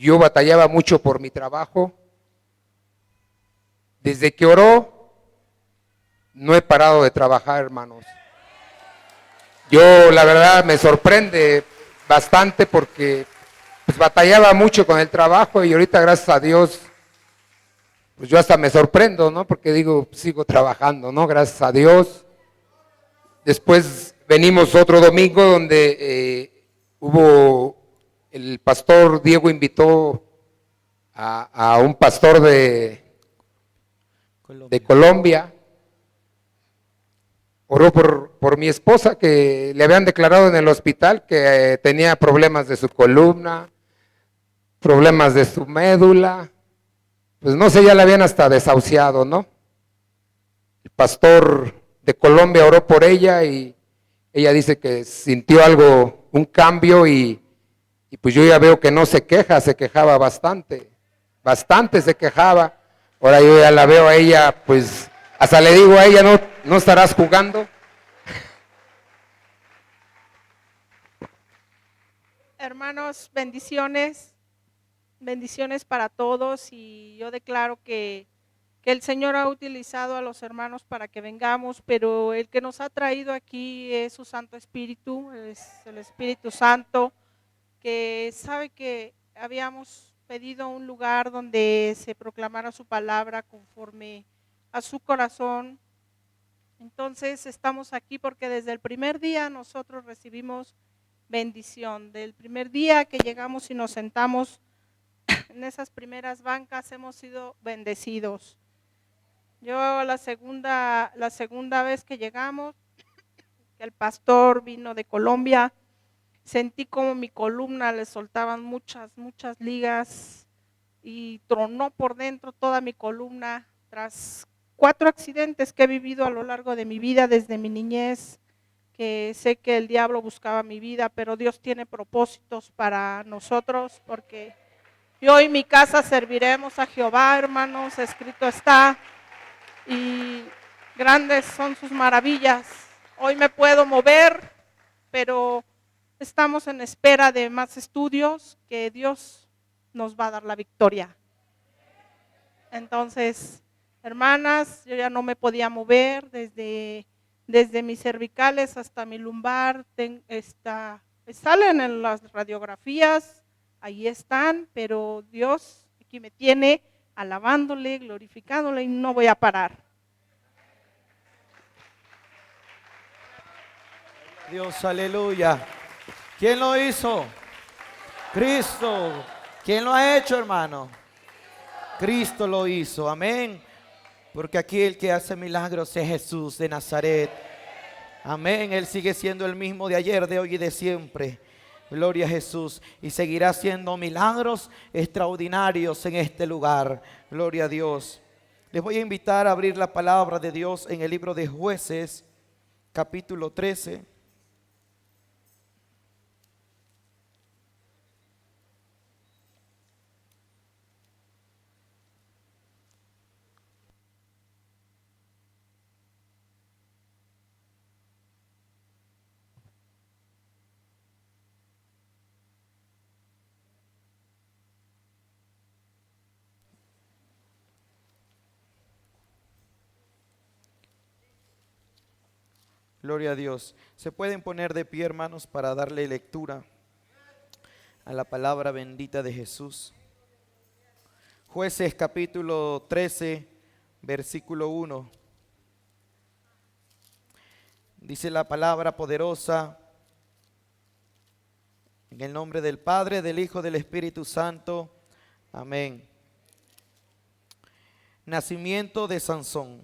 yo batallaba mucho por mi trabajo. Desde que oró, no he parado de trabajar, hermanos. Yo, la verdad, me sorprende bastante porque pues, batallaba mucho con el trabajo y ahorita, gracias a Dios, pues yo hasta me sorprendo, ¿no? Porque digo, sigo trabajando, ¿no? Gracias a Dios. Después venimos otro domingo donde el pastor Diego invitó a un pastor de Colombia. Oró por mi esposa, que le habían declarado en el hospital que tenía problemas de su columna, problemas de su médula. Pues no sé, ya la habían hasta desahuciado, ¿no? El pastor de Colombia oró por ella y ella dice que sintió algo, un cambio y pues yo ya veo que no se queja, se quejaba bastante, bastante se quejaba. Ahora yo ya la veo a ella, pues hasta le digo a ella, no estarás jugando. Hermanos, bendiciones, bendiciones para todos, y yo declaro que el Señor ha utilizado a los hermanos para que vengamos, pero el que nos ha traído aquí es su Santo Espíritu, es el Espíritu Santo, que sabe que habíamos pedido un lugar donde se proclamara su palabra conforme a su corazón. Entonces estamos aquí porque desde el primer día nosotros recibimos bendición. Del primer día que llegamos y nos sentamos en esas primeras bancas hemos sido bendecidos. Yo la segunda vez que llegamos, que el pastor vino de Colombia, sentí como mi columna le soltaban muchas ligas y tronó por dentro toda mi columna tras 4 accidentes que he vivido a lo largo de mi vida desde mi niñez, que sé que el diablo buscaba mi vida, pero Dios tiene propósitos para nosotros, porque yo y mi casa serviremos a Jehová, hermanos, escrito está, y grandes son sus maravillas. Hoy me puedo mover, pero estamos en espera de más estudios, que Dios nos va a dar la victoria. Entonces, hermanas, yo ya no me podía mover desde mis cervicales hasta mi lumbar. Salen en las radiografías, ahí están, pero Dios aquí me tiene alabándole, glorificándole, y no voy a parar. Dios, aleluya. ¿Quién lo hizo? Cristo. ¿Quién lo ha hecho, hermano? Cristo lo hizo, amén. Porque aquí el que hace milagros es Jesús de Nazaret. Amén, Él sigue siendo el mismo de ayer, de hoy y de siempre. Gloria a Jesús. Y seguirá haciendo milagros extraordinarios en este lugar. Gloria a Dios. Les voy a invitar a abrir la palabra de Dios en el libro de Jueces, capítulo 13. Gloria a Dios. Se pueden poner de pie, hermanos, para darle lectura a la palabra bendita de Jesús. Jueces capítulo 13, versículo 1. Dice la palabra poderosa: en el nombre del Padre, del Hijo, del Espíritu Santo. Amén. Nacimiento de Sansón.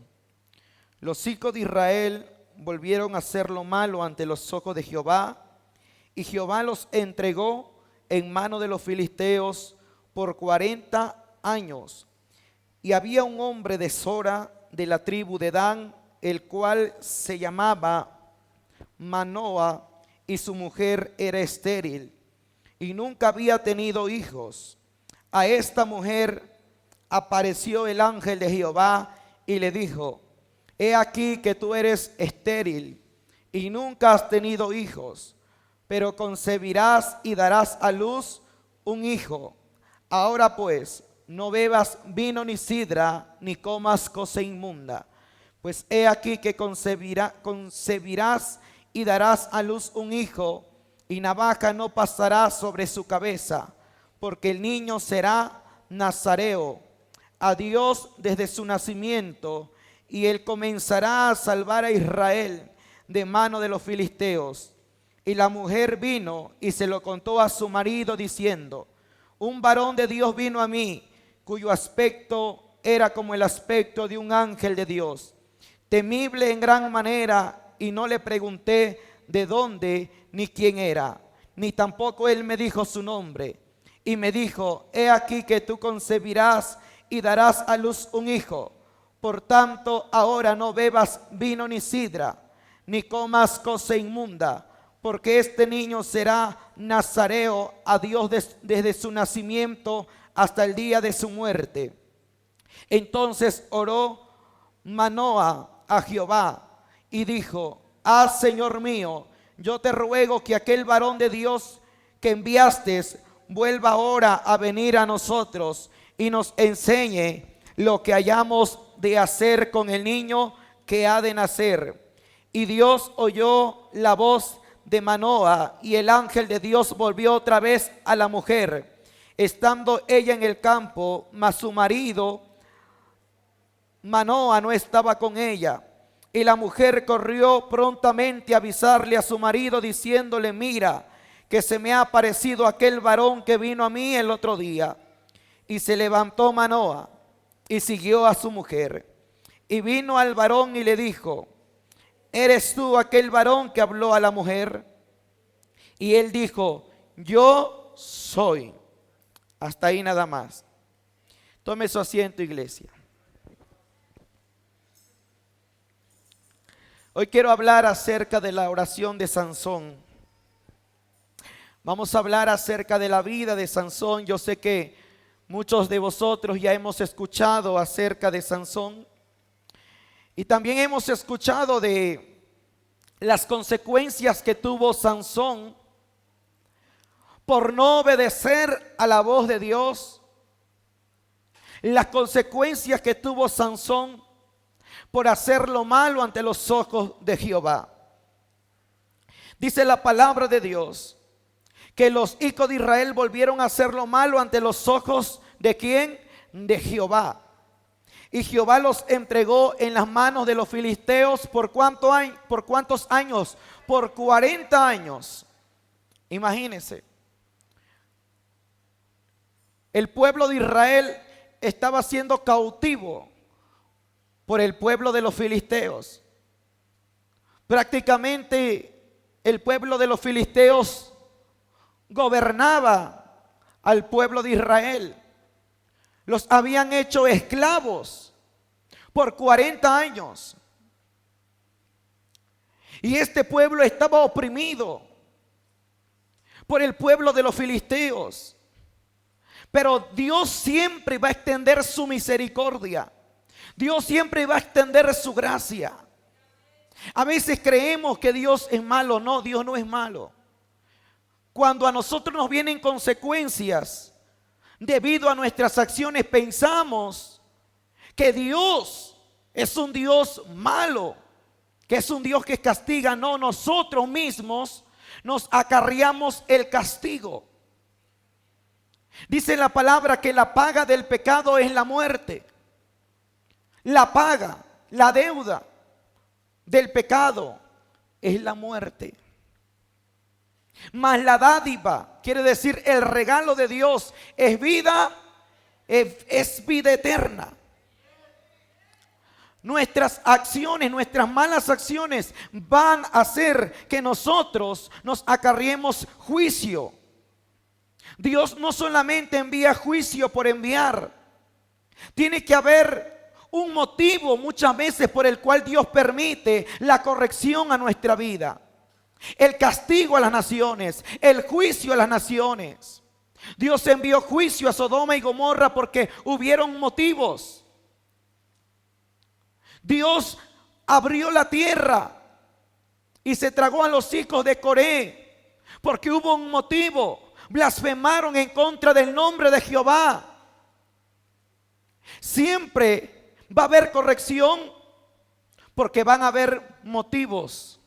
Los hijos de Israel volvieron a hacer lo malo ante los ojos de Jehová, y Jehová los entregó en mano de los filisteos por 40 años. Y había un hombre de Sora, de la tribu de Dan, el cual se llamaba Manoa, y su mujer era estéril, y nunca había tenido hijos. A esta mujer apareció el ángel de Jehová y le dijo: he aquí que tú eres estéril y nunca has tenido hijos, pero concebirás y darás a luz un hijo. Ahora pues, no bebas vino ni sidra, ni comas cosa inmunda, pues he aquí que concebirás y darás a luz un hijo, y navaja no pasará sobre su cabeza, porque el niño será nazareo a Dios desde su nacimiento, y él comenzará a salvar a Israel de mano de los filisteos. Y la mujer vino y se lo contó a su marido diciendo: un varón de Dios vino a mí, cuyo aspecto era como el aspecto de un ángel de Dios, temible en gran manera, y no le pregunté de dónde ni quién era, ni tampoco él me dijo su nombre. Y me dijo: he aquí que tú concebirás y darás a luz un hijo. Por tanto, ahora no bebas vino ni sidra, ni comas cosa inmunda, porque este niño será nazareo a Dios desde su nacimiento hasta el día de su muerte. Entonces oró Manoa a Jehová y dijo: Señor mío, yo te ruego que aquel varón de Dios que enviaste vuelva ahora a venir a nosotros y nos enseñe lo que hayamos de hacer con el niño que ha de nacer. Y Dios oyó la voz de Manoa, y el ángel de Dios volvió otra vez a la mujer, estando ella en el campo, mas su marido Manoa no estaba con ella. Y la mujer corrió prontamente a avisarle a su marido, diciéndole: mira, que se me ha aparecido aquel varón que vino a mí el otro día. Y se levantó Manoa y siguió a su mujer. Y vino al varón y le dijo: ¿eres tú aquel varón que habló a la mujer? Y él dijo: yo soy. Hasta ahí nada más. Tome su asiento, iglesia. Hoy quiero hablar acerca de la oración de Sansón. Vamos a hablar acerca de la vida de Sansón. Yo sé que muchos de vosotros ya hemos escuchado acerca de Sansón. Y también hemos escuchado de las consecuencias que tuvo Sansón por no obedecer a la voz de Dios. Las consecuencias que tuvo Sansón por hacer lo malo ante los ojos de Jehová. Dice la palabra de Dios que los hijos de Israel volvieron a hacer lo malo ante los ojos de ¿quién? De Jehová. Y Jehová los entregó en las manos de los filisteos ¿por cuántos años? Por 40 años. Imagínense. El pueblo de Israel estaba siendo cautivo por el pueblo de los filisteos. Prácticamente el pueblo de los filisteos gobernaba al pueblo de Israel. Los habían hecho esclavos por 40 años. Y este pueblo estaba oprimido por el pueblo de los filisteos. Pero Dios siempre va a extender su misericordia. Dios siempre va a extender su gracia. A veces creemos que Dios es malo. No, Dios no es malo. Cuando a nosotros nos vienen consecuencias debido a nuestras acciones, pensamos que Dios es un Dios malo, que es un Dios que castiga. No, nosotros mismos nos acarreamos el castigo. Dice la palabra que la paga del pecado es la muerte. La paga, la deuda del pecado es la muerte. Mas la dádiva, quiere decir el regalo de Dios, es vida, es vida eterna. Nuestras acciones, nuestras malas acciones van a hacer que nosotros nos acarriemos juicio. Dios no solamente envía juicio por enviar. Tiene que haber un motivo muchas veces por el cual Dios permite la corrección a nuestra vida. El castigo a las naciones, el juicio a las naciones. Dios envió juicio a Sodoma y Gomorra porque hubieron motivos. Dios abrió la tierra y se tragó a los hijos de Coré porque hubo un motivo. blasfemaron en contra del nombre de Jehová. Siempre va a haber corrección, porque van a haber motivos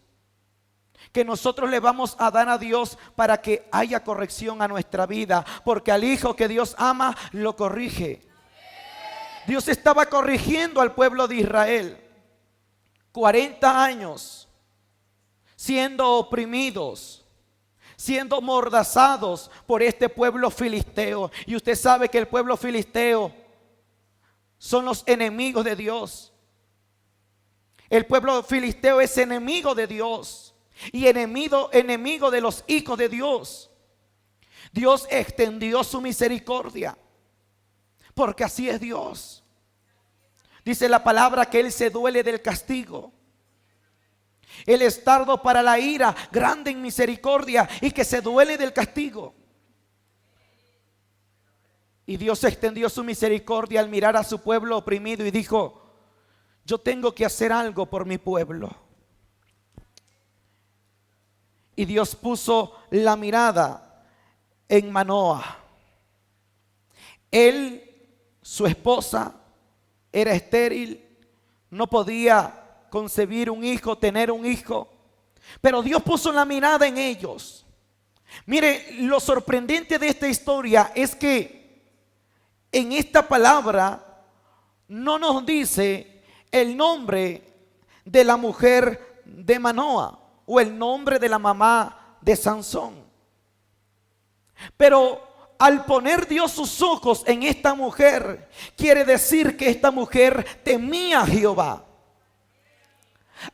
que nosotros le vamos a dar a Dios para que haya corrección a nuestra vida, porque al hijo que Dios ama lo corrige. Dios estaba corrigiendo al pueblo de Israel. 40 años siendo oprimidos, siendo mordazados por este pueblo filisteo. Y usted sabe que el pueblo filisteo son los enemigos de Dios. El pueblo filisteo es enemigo de Dios y enemigo de los hijos de Dios. Dios extendió su misericordia, porque así es Dios. Dice la palabra que Él se duele del castigo. Él es tardo para la ira, grande en misericordia, y que se duele del castigo. Y Dios extendió su misericordia al mirar a su pueblo oprimido y dijo: yo tengo que hacer algo por mi pueblo. Y Dios puso la mirada en Manoah. Él, su esposa, era estéril, no podía concebir un hijo, tener un hijo, pero Dios puso la mirada en ellos. Mire, lo sorprendente de esta historia es que en esta palabra no nos dice el nombre de la mujer de Manoah o el nombre de la mamá de Sansón, pero al poner Dios sus ojos en esta mujer, quiere decir que esta mujer temía a Jehová.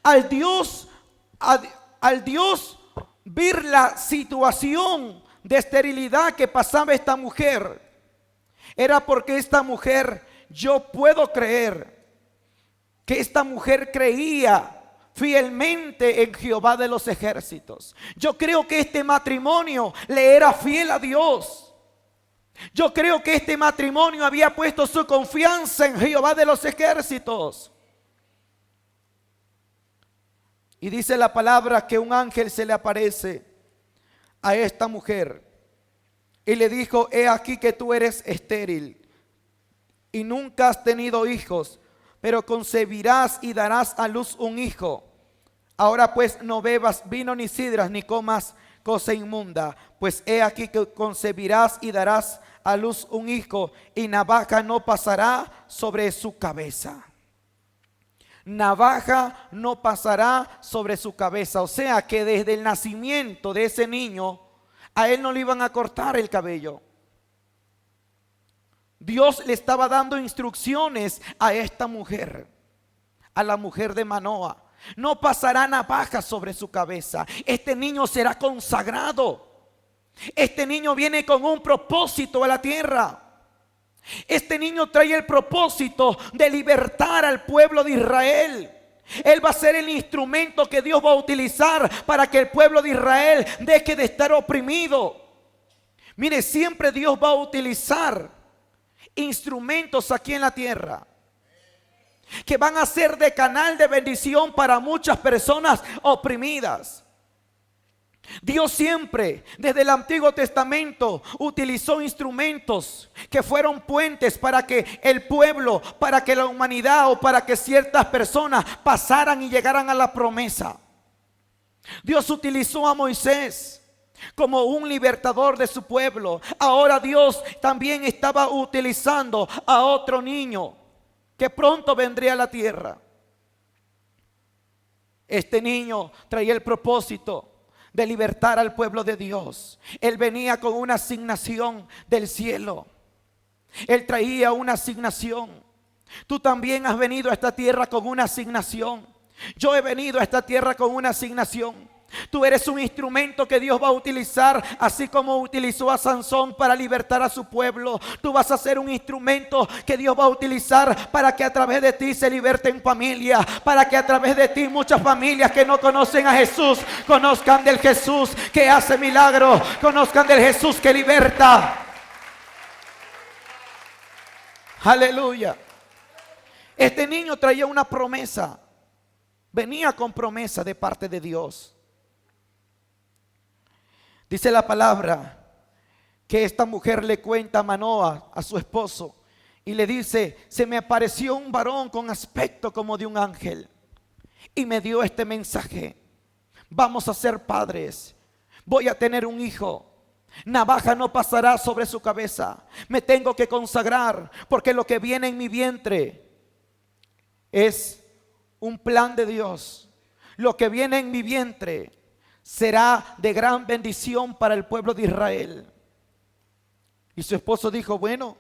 Al Dios ver la situación de esterilidad que pasaba esta mujer, era porque esta mujer, yo puedo creer que esta mujer creía fielmente en Jehová de los ejércitos. Yo creo que este matrimonio le era fiel a Dios. Yo creo que este matrimonio había puesto su confianza en Jehová de los ejércitos. Y dice la palabra que un ángel se le aparece a esta mujer y le dijo: he aquí que tú eres estéril y nunca has tenido hijos, pero concebirás y darás a luz un hijo. Ahora pues no bebas vino ni sidras ni comas cosa inmunda, pues he aquí que concebirás y darás a luz un hijo, y navaja no pasará sobre su cabeza. Navaja no pasará sobre su cabeza. O sea que desde el nacimiento de ese niño, a él no le iban a cortar el cabello. Dios le estaba dando instrucciones a esta mujer, a la mujer de Manoah. No pasará navaja sobre su cabeza. Este niño será consagrado. Este niño viene con un propósito a la tierra. Este niño trae el propósito de libertar al pueblo de Israel. Él va a ser el instrumento que Dios va a utilizar para que el pueblo de Israel deje de estar oprimido. Mire, siempre Dios va a utilizar instrumentos aquí en la tierra que van a ser de canal de bendición para muchas personas oprimidas. Dios siempre, desde el Antiguo Testamento, utilizó instrumentos que fueron puentes para que el pueblo, para que la humanidad o para que ciertas personas pasaran y llegaran a la promesa. Dios utilizó a Moisés como un libertador de su pueblo. Ahora Dios también estaba utilizando a otro niño que pronto vendría a la tierra. Este niño traía el propósito de libertar al pueblo de Dios. Él venía con una asignación del cielo. Él traía una asignación. Tú también has venido a esta tierra con una asignación. Yo he venido a esta tierra con una asignación. Tú eres un instrumento que Dios va a utilizar, así como utilizó a Sansón para libertar a su pueblo. Tú vas a ser un instrumento que Dios va a utilizar para que a través de ti se liberten familias, para que a través de ti muchas familias que no conocen a Jesús conozcan del Jesús que hace milagros, conozcan del Jesús que liberta. Aleluya. Este niño traía una promesa, venía con promesa de parte de Dios. Dice la palabra que esta mujer le cuenta a Manoa, a su esposo, y le dice: se me apareció un varón con aspecto como de un ángel y me dio este mensaje: vamos a ser padres, voy a tener un hijo, navaja no pasará sobre su cabeza, me tengo que consagrar porque lo que viene en mi vientre es un plan de Dios. Lo que viene en mi vientre será de gran bendición para el pueblo de Israel. Y su esposo dijo: bueno,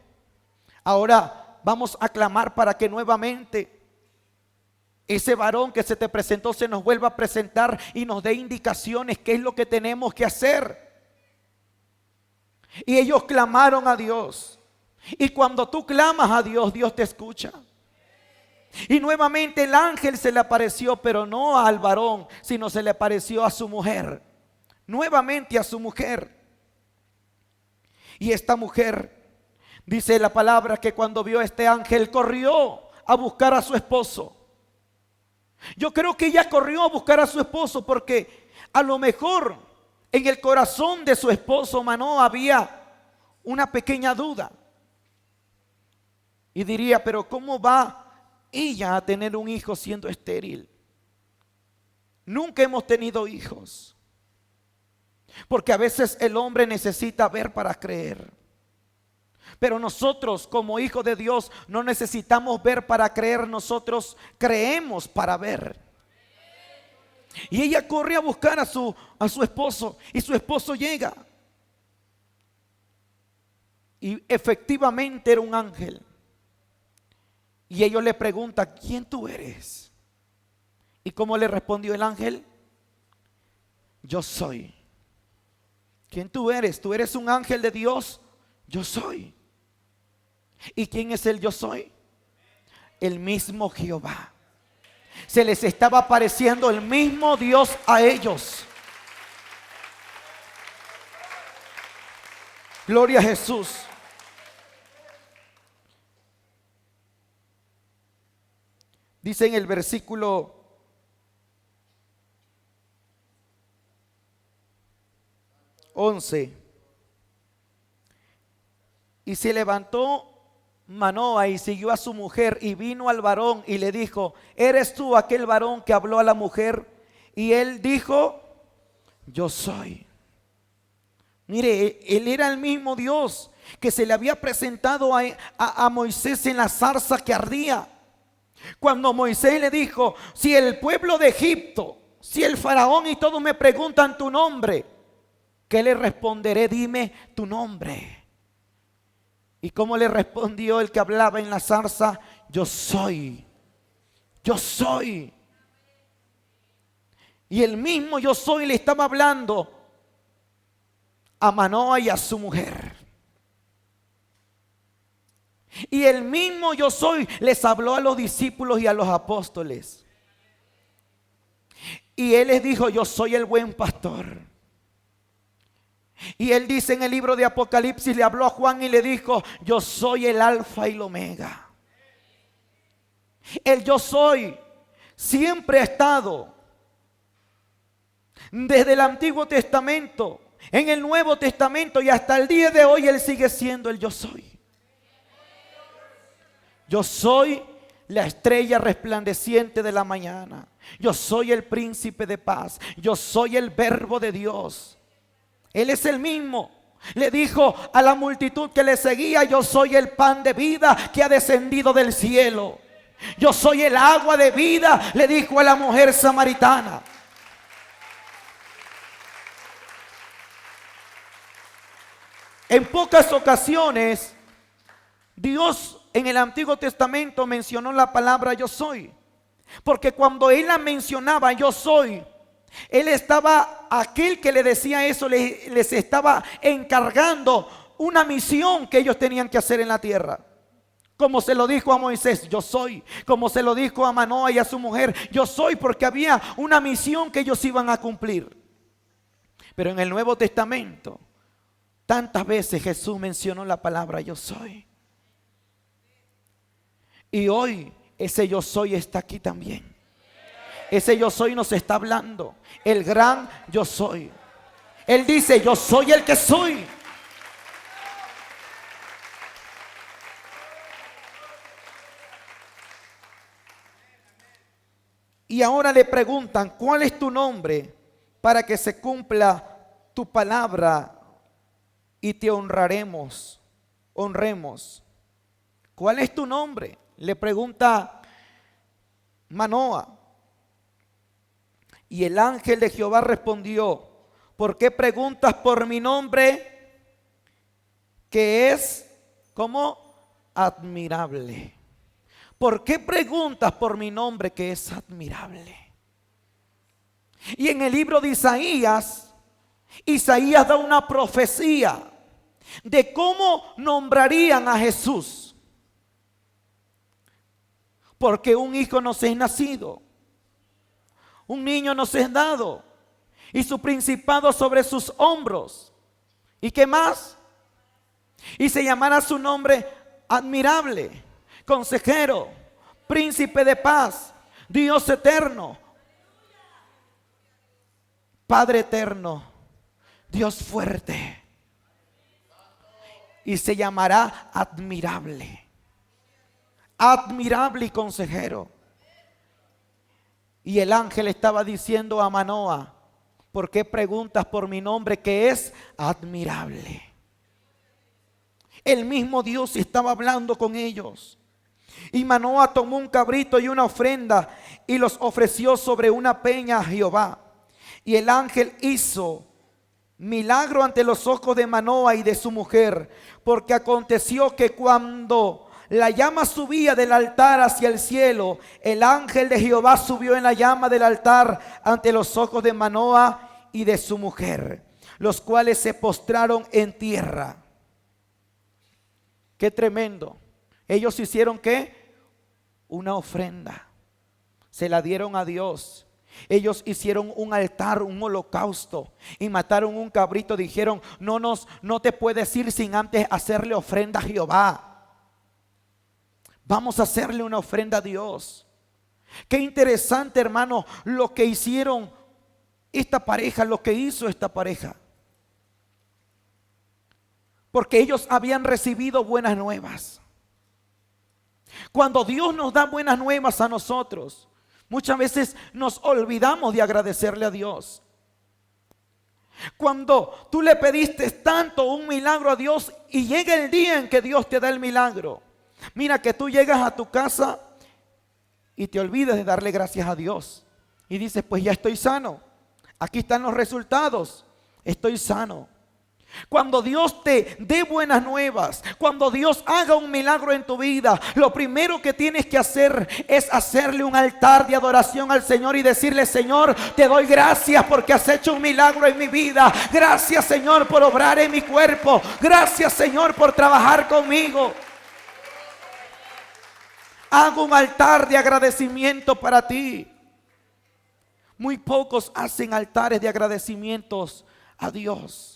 ahora vamos a clamar para que nuevamente ese varón que se te presentó se nos vuelva a presentar y nos dé indicaciones qué es lo que tenemos que hacer. Y ellos clamaron a Dios. Y cuando tú clamas a Dios, Dios te escucha. Y nuevamente el ángel se le apareció, pero no al varón, sino se le apareció a su mujer. Nuevamente a su mujer. Y esta mujer, dice la palabra, que cuando vio a este ángel corrió a buscar a su esposo. Yo creo que ella corrió a buscar a su esposo porque a lo mejor en el corazón de su esposo Manoa había una pequeña duda. Y diría: pero ¿cómo va ella a tener un hijo siendo estéril? Nunca hemos tenido hijos. Porque a veces el hombre necesita ver para creer. Pero nosotros como hijos de Dios no necesitamos ver para creer, nosotros creemos para ver. Y ella corre a buscar a su esposo, y su esposo llega. Y efectivamente era un ángel. Y ellos le preguntan: ¿quién tú eres? ¿Y cómo le respondió el ángel? Yo soy. ¿Quién tú eres? ¿Tú eres un ángel de Dios? Yo soy. ¿Y quién es el yo soy? El mismo Jehová. Se les estaba apareciendo el mismo Dios a ellos. Gloria a Jesús. Dice en el versículo 11: y se levantó Manoa y siguió a su mujer, y vino al varón y le dijo: ¿eres tú aquel varón que habló a la mujer? Y él dijo: yo soy. Mire, él era el mismo Dios que se le había presentado a Moisés en la zarza que ardía. Cuando Moisés le dijo: si el pueblo de Egipto, si el faraón y todos me preguntan tu nombre, ¿qué le responderé? Dime tu nombre. ¿Y cómo le respondió el que hablaba en la zarza? Yo soy. Yo soy. Y el mismo yo soy le estaba hablando a Manoa y a su mujer. Y el mismo yo soy les habló a los discípulos y a los apóstoles. Y él les dijo: yo soy el buen pastor. Y él dice en el libro de Apocalipsis, le habló a Juan y le dijo: yo soy el alfa y el omega. El yo soy siempre ha estado desde el Antiguo Testamento, en el Nuevo Testamento, y hasta el día de hoy él sigue siendo el yo soy. Yo soy la estrella resplandeciente de la mañana. Yo soy el príncipe de paz. Yo soy el verbo de Dios. Él es el mismo. Le dijo a la multitud que le seguía: yo soy el pan de vida que ha descendido del cielo. Yo soy el agua de vida, le dijo a la mujer samaritana. En pocas ocasiones Dios en el Antiguo Testamento mencionó la palabra yo soy, porque cuando él la mencionaba, yo soy, él estaba, aquel que le decía eso les estaba encargando una misión que ellos tenían que hacer en la tierra. Como se lo dijo a Moisés, yo soy. Como se lo dijo a Manoa y a su mujer, yo soy, porque había una misión que ellos iban a cumplir. Pero en el Nuevo Testamento, tantas veces Jesús mencionó la palabra yo soy. Y hoy ese yo soy está aquí también. Ese yo soy nos está hablando. El gran yo soy. Él dice: yo soy el que soy. Y ahora le preguntan, ¿cuál es tu nombre? Para que se cumpla tu palabra y te honremos. ¿Cuál es tu nombre? Le pregunta Manoah. Y el ángel de Jehová respondió, ¿por qué preguntas por mi nombre? Que es como admirable. ¿Por qué preguntas por mi nombre que es admirable? Y en el libro de Isaías da una profecía de cómo nombrarían a Jesús. Porque un hijo nos es nacido, un niño nos es dado, y su principado sobre sus hombros. ¿Y qué más? Y se llamará su nombre admirable, consejero, príncipe de paz, Dios eterno, Padre eterno, Dios fuerte. Y se llamará admirable y consejero. Y el ángel estaba diciendo a Manoah, ¿por qué preguntas por mi nombre que es admirable? El mismo Dios estaba hablando con ellos. Y Manoah tomó un cabrito y una ofrenda y los ofreció sobre una peña a Jehová. Y el ángel hizo milagro ante los ojos de Manoah y de su mujer, porque aconteció que cuando la llama subía del altar hacia el cielo, el ángel de Jehová subió en la llama del altar ante los ojos de Manoah y de su mujer, los cuales se postraron en tierra. Qué tremendo. Ellos hicieron ¿qué? Una ofrenda. Se la dieron a Dios. Ellos hicieron un altar, un holocausto, y mataron un cabrito. Dijeron, no te puedes ir sin antes hacerle ofrenda a Jehová. Vamos a hacerle una ofrenda a Dios. Qué interesante, hermano, lo que hicieron esta pareja, lo que hizo esta pareja. Porque ellos habían recibido buenas nuevas. Cuando Dios nos da buenas nuevas a nosotros, muchas veces nos olvidamos de agradecerle a Dios. Cuando tú le pediste tanto un milagro a Dios y llega el día en que Dios te da el milagro, mira que tú llegas a tu casa y te olvidas de darle gracias a Dios. Y dices, pues ya estoy sano. Aquí están los resultados. Estoy sano. Cuando Dios te dé buenas nuevas, cuando Dios haga un milagro en tu vida, lo primero que tienes que hacer es hacerle un altar de adoración al Señor y decirle, Señor, te doy gracias porque has hecho un milagro en mi vida. Gracias, Señor, por obrar en mi cuerpo. Gracias, Señor, por trabajar conmigo. Hago un altar de agradecimiento para ti. Muy pocos hacen altares de agradecimientos a Dios.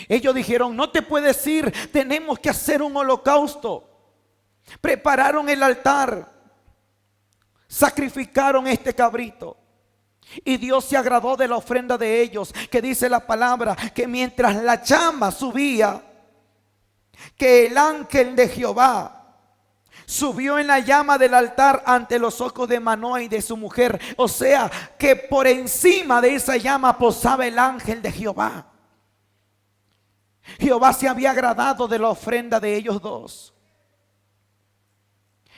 Ellos dijeron, no te puedes ir, tenemos que hacer un holocausto. Prepararon el altar, sacrificaron este cabrito. Y Dios se agradó de la ofrenda de ellos, que dice la palabra, que mientras la llama subía, que el ángel de Jehová subió en la llama del altar ante los ojos de Manoah y de su mujer. O sea, que por encima de esa llama posaba el ángel de Jehová. Jehová se había agradado de la ofrenda de ellos dos.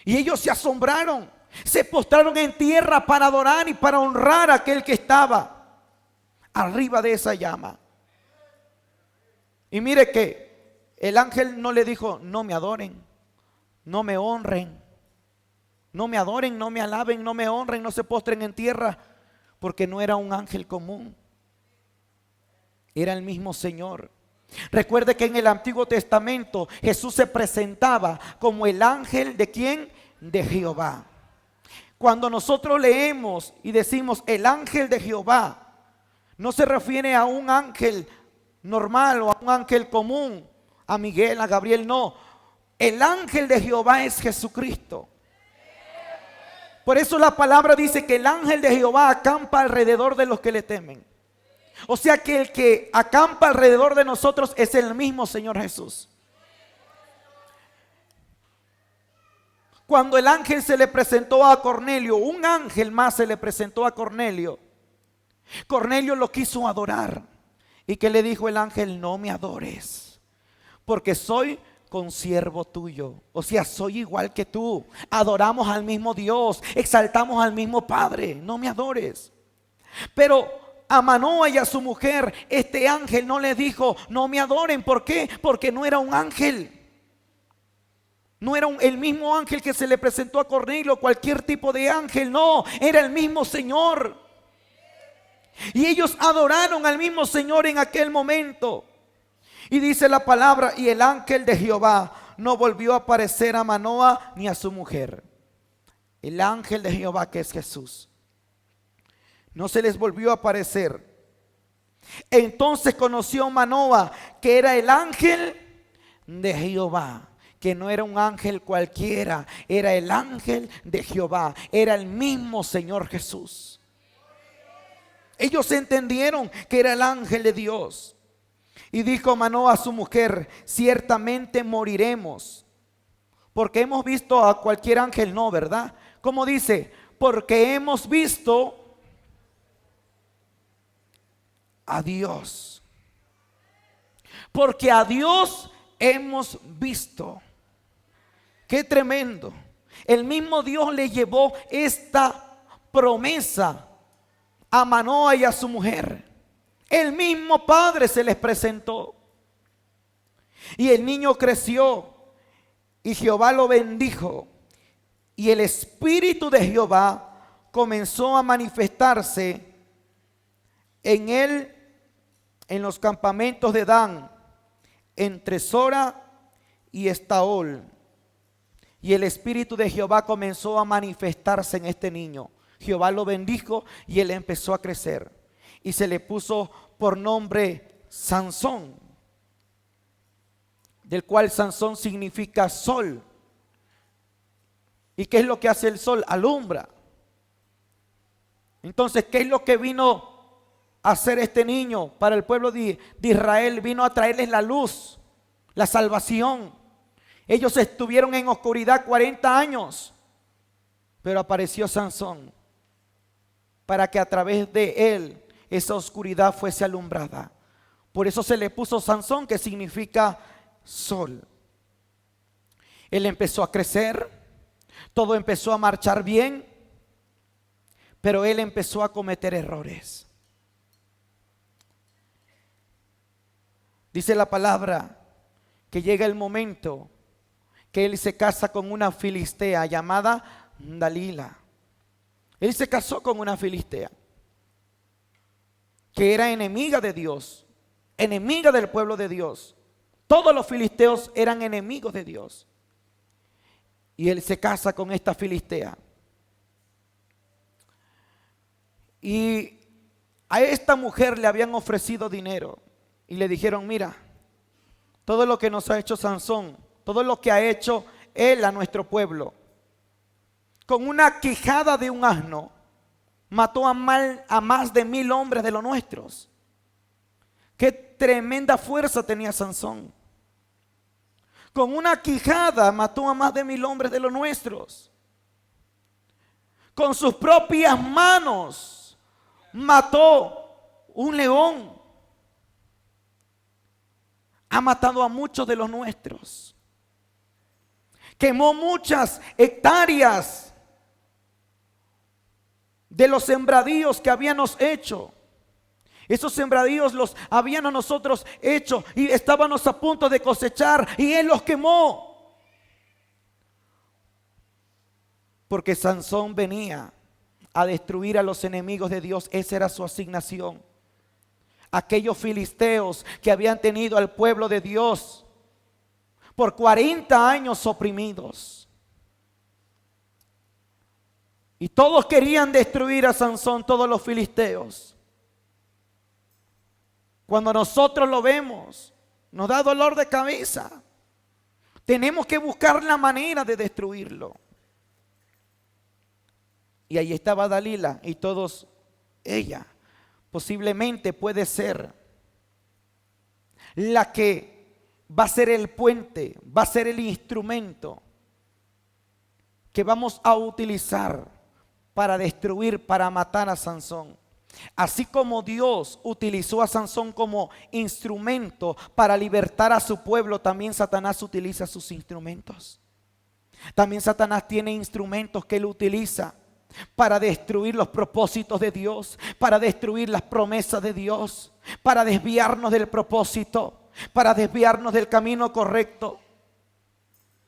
Y ellos se asombraron, se postraron en tierra para adorar y para honrar a aquel que estaba arriba de esa llama. Y mire que el ángel no le dijo, no me adoren, no me honren, no me adoren, no me alaben, no me honren, no se postren en tierra, porque no era un ángel común, era el mismo Señor. Recuerde que en el Antiguo Testamento Jesús se presentaba como el ángel de ¿quién? De Jehová. Cuando nosotros leemos y decimos el ángel de Jehová, no se refiere a un ángel normal o a un ángel común, a Miguel, a Gabriel, no. El ángel de Jehová es Jesucristo. Por eso la palabra dice que el ángel de Jehová acampa alrededor de los que le temen. O sea que el que acampa alrededor de nosotros es el mismo Señor Jesús. Cuando el ángel se le presentó a Cornelio, un ángel más se le presentó a Cornelio. Cornelio lo quiso adorar. ¿Y qué le dijo el ángel? No me adores, porque soy consiervo tuyo. O sea, soy igual que tú. Adoramos al mismo Dios, exaltamos al mismo Padre. No me adores. Pero a Manoa y a su mujer, este ángel no le dijo, no me adoren. ¿Por qué? Porque no era un ángel. No era el mismo ángel que se le presentó a Cornelio, cualquier tipo de ángel. No, era el mismo Señor. Y ellos adoraron al mismo Señor en aquel momento. Y dice la palabra, y el ángel de Jehová no volvió a aparecer a Manoa ni a su mujer. El ángel de Jehová, que es Jesús, no se les volvió a aparecer. Entonces conoció Manoa que era el ángel de Jehová, que no era un ángel cualquiera, era el ángel de Jehová, era el mismo Señor Jesús. Ellos entendieron que era el ángel de Dios. Y dijo Manoa a su mujer, ciertamente moriremos, porque hemos visto a cualquier ángel, no, ¿verdad? ¿Cómo dice? Porque hemos visto a Dios. Porque a Dios hemos visto. Qué tremendo. El mismo Dios le llevó esta promesa a Manoa y a su mujer. El mismo Padre se les presentó. Y el niño creció y Jehová lo bendijo. Y el Espíritu de Jehová comenzó a manifestarse en él en los campamentos de Dan, entre Sora y Estaol. Y el Espíritu de Jehová comenzó a manifestarse en este niño. Jehová lo bendijo y él empezó a crecer. Y se le puso por nombre Sansón, del cual Sansón significa sol. ¿Y qué es lo que hace el sol? Alumbra. Entonces, ¿qué es lo que vino a hacer este niño para el pueblo de Israel? Vino a traerles la luz, la salvación. Ellos estuvieron en oscuridad 40 años, pero apareció Sansón para que a través de él esa oscuridad fuese alumbrada. Por eso se le puso Sansón, que significa sol. Él empezó a crecer, todo empezó a marchar bien, pero él empezó a cometer errores. Dice la palabra que llega el momento que él se casa con una filistea llamada Dalila. Él se casó con una filistea que era enemiga de Dios, enemiga del pueblo de Dios. Todos los filisteos eran enemigos de Dios. Y él se casa con esta filistea. Y a esta mujer le habían ofrecido dinero. Y le dijeron, mira, todo lo que nos ha hecho Sansón, todo lo que ha hecho él a nuestro pueblo, con una quijada de un asno, mató a más de 1000 hombres de los nuestros. Qué tremenda fuerza tenía Sansón. Con una quijada mató a más de 1000 hombres de los nuestros. Con sus propias manos mató un león. Ha matado a muchos de los nuestros. Quemó muchas hectáreas de los sembradíos que habíamos hecho. Esos sembradíos los habíamos nosotros hecho y estábamos a punto de cosechar y él los quemó. Porque Sansón venía a destruir a los enemigos de Dios. Esa era su asignación. Aquellos filisteos que habían tenido al pueblo de Dios por 40 años oprimidos. Y todos querían destruir a Sansón, todos los filisteos. Cuando nosotros lo vemos, nos da dolor de cabeza. Tenemos que buscar la manera de destruirlo. Y ahí estaba Dalila y todos, ella posiblemente puede ser la que va a ser el puente, va a ser el instrumento que vamos a utilizar para destruir, para matar a Sansón. Así como Dios utilizó a Sansón como instrumento para libertar a su pueblo, también Satanás utiliza sus instrumentos. También Satanás tiene instrumentos que él utiliza para destruir los propósitos de Dios, para destruir las promesas de Dios, para desviarnos del propósito, para desviarnos del camino correcto.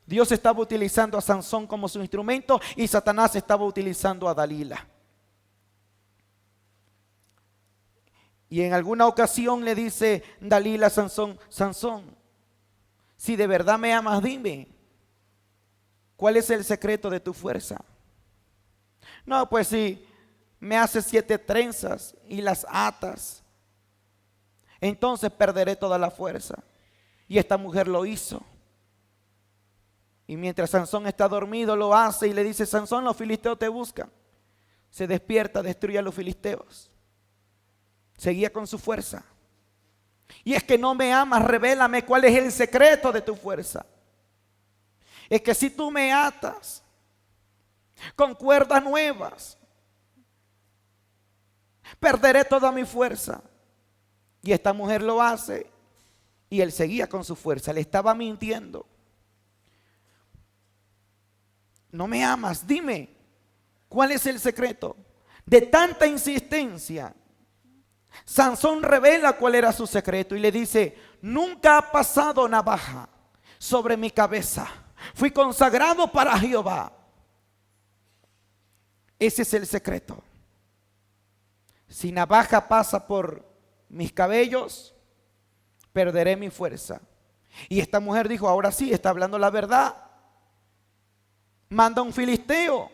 Dios estaba utilizando a Sansón como su instrumento y Satanás estaba utilizando a Dalila. Y en alguna ocasión le dice Dalila a Sansón: Sansón, si de verdad me amas, dime, ¿cuál es el secreto de tu fuerza? No, pues si me haces 7 trenzas y las atas, entonces perderé toda la fuerza. Y esta mujer lo hizo. Y mientras Sansón está dormido, lo hace y le dice: Sansón, los filisteos te buscan. Se despierta, destruye a los filisteos. Seguía con su fuerza. Y es que no me amas, revélame cuál es el secreto de tu fuerza. Es que si tú me atas con cuerdas nuevas, perderé toda mi fuerza. Y esta mujer lo hace y él seguía con su fuerza. Le estaba mintiendo. No me amas, dime, ¿cuál es el secreto? De tanta insistencia, Sansón revela cuál era su secreto y le dice: nunca ha pasado navaja sobre mi cabeza. Fui consagrado para Jehová. Ese es el secreto. Si navaja pasa por mis cabellos, perderé mi fuerza. Y esta mujer dijo: ahora sí, está hablando la verdad. Manda a un filisteo.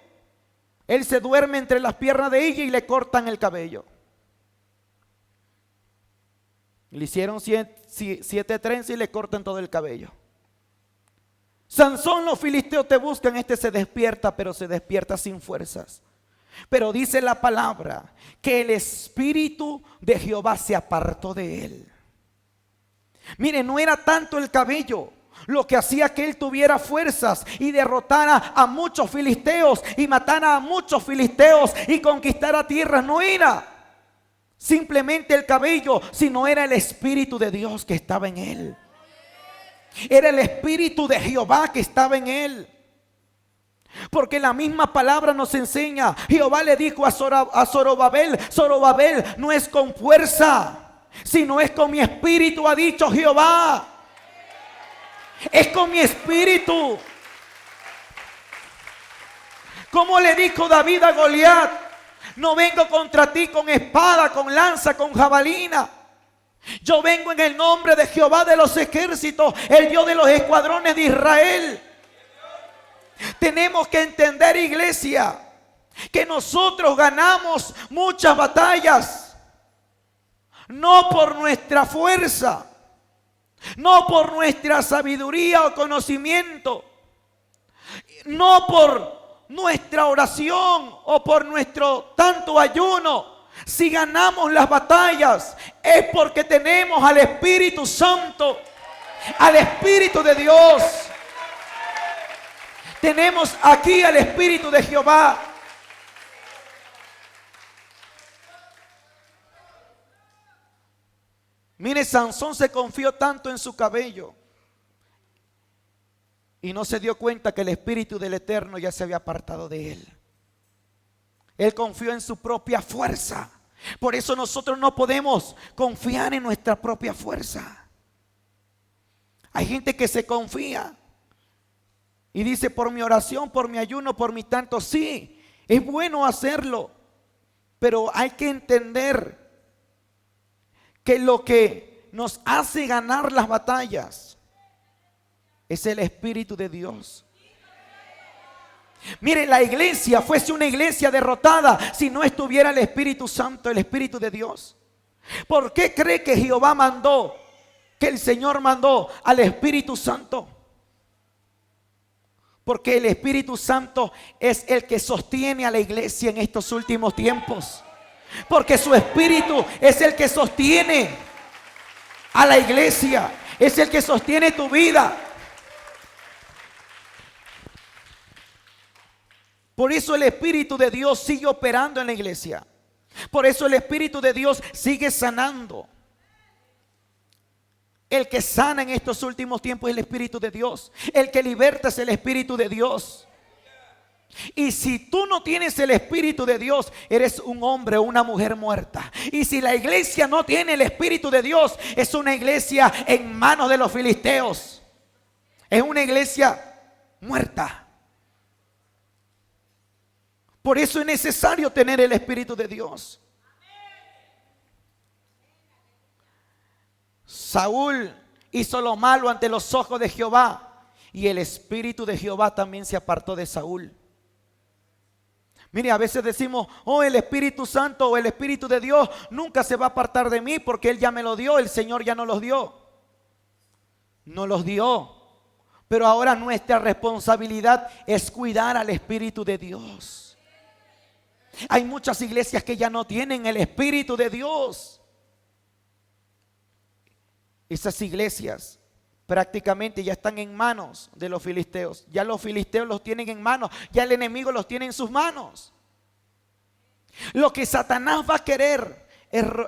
Él se duerme entre las piernas de ella y le cortan el cabello. Le hicieron 7 trenzas y le cortan todo el cabello. Sansón, los filisteos te buscan. Este se despierta, pero se despierta sin fuerzas. Pero dice la palabra que el espíritu de Jehová se apartó de él. Mire, no era tanto el cabello lo que hacía que él tuviera fuerzas y derrotara a muchos filisteos y matara a muchos filisteos y conquistara tierras. No era simplemente el cabello, sino era el espíritu de Dios que estaba en él. Era el espíritu de Jehová que estaba en él. Porque la misma palabra nos enseña: Jehová le dijo a Zorobabel: Zorobabel, no es con fuerza, sino es con mi espíritu, ha dicho Jehová. Es con mi espíritu. Como le dijo David a Goliat: no vengo contra ti con espada, con lanza, con jabalina. Yo vengo en el nombre de Jehová de los ejércitos, el Dios de los escuadrones de Israel. Tenemos que entender, iglesia, que nosotros ganamos muchas batallas no por nuestra fuerza, no por nuestra sabiduría o conocimiento, no por nuestra oración o por nuestro tanto ayuno. Si ganamos las batallas es porque tenemos al Espíritu Santo, al Espíritu de Dios. Tenemos aquí al Espíritu de Jehová. Mire, Sansón se confió tanto en su cabello y no se dio cuenta que el Espíritu del Eterno ya se había apartado de él. Él confió en su propia fuerza. Por eso nosotros no podemos confiar en nuestra propia fuerza. Hay gente que se confía y dice: por mi oración, por mi ayuno, por mi tanto. Sí, es bueno hacerlo, pero hay que entender que lo que nos hace ganar las batallas es el Espíritu de Dios. Mire, la iglesia fuese una iglesia derrotada si no estuviera el Espíritu Santo, el Espíritu de Dios. ¿Por qué cree que Jehová mandó, que el Señor mandó al Espíritu Santo? Porque el Espíritu Santo es el que sostiene a la iglesia en estos últimos tiempos. Porque su Espíritu es el que sostiene a la iglesia, es el que sostiene tu vida. Por eso el Espíritu de Dios sigue operando en la iglesia. Por eso el Espíritu de Dios sigue sanando. El que sana en estos últimos tiempos es el Espíritu de Dios. El que liberta es el Espíritu de Dios. Y si tú no tienes el Espíritu de Dios, eres un hombre o una mujer muerta. Y si la iglesia no tiene el Espíritu de Dios, es una iglesia en manos de los filisteos. Es una iglesia muerta. Por eso es necesario tener el Espíritu de Dios. Saúl hizo lo malo ante los ojos de Jehová, y el Espíritu de Jehová también se apartó de Saúl. Mire, a veces decimos, oh, el Espíritu Santo o el Espíritu de Dios nunca se va a apartar de mí porque Él ya me lo dio, el Señor ya no los dio. No los dio. Pero ahora nuestra responsabilidad es cuidar al Espíritu de Dios. Hay muchas iglesias que ya no tienen el Espíritu de Dios. Esas iglesias prácticamente ya están en manos de los filisteos. Ya los filisteos los tienen en manos. Ya el enemigo los tiene en sus manos. Lo que Satanás va a querer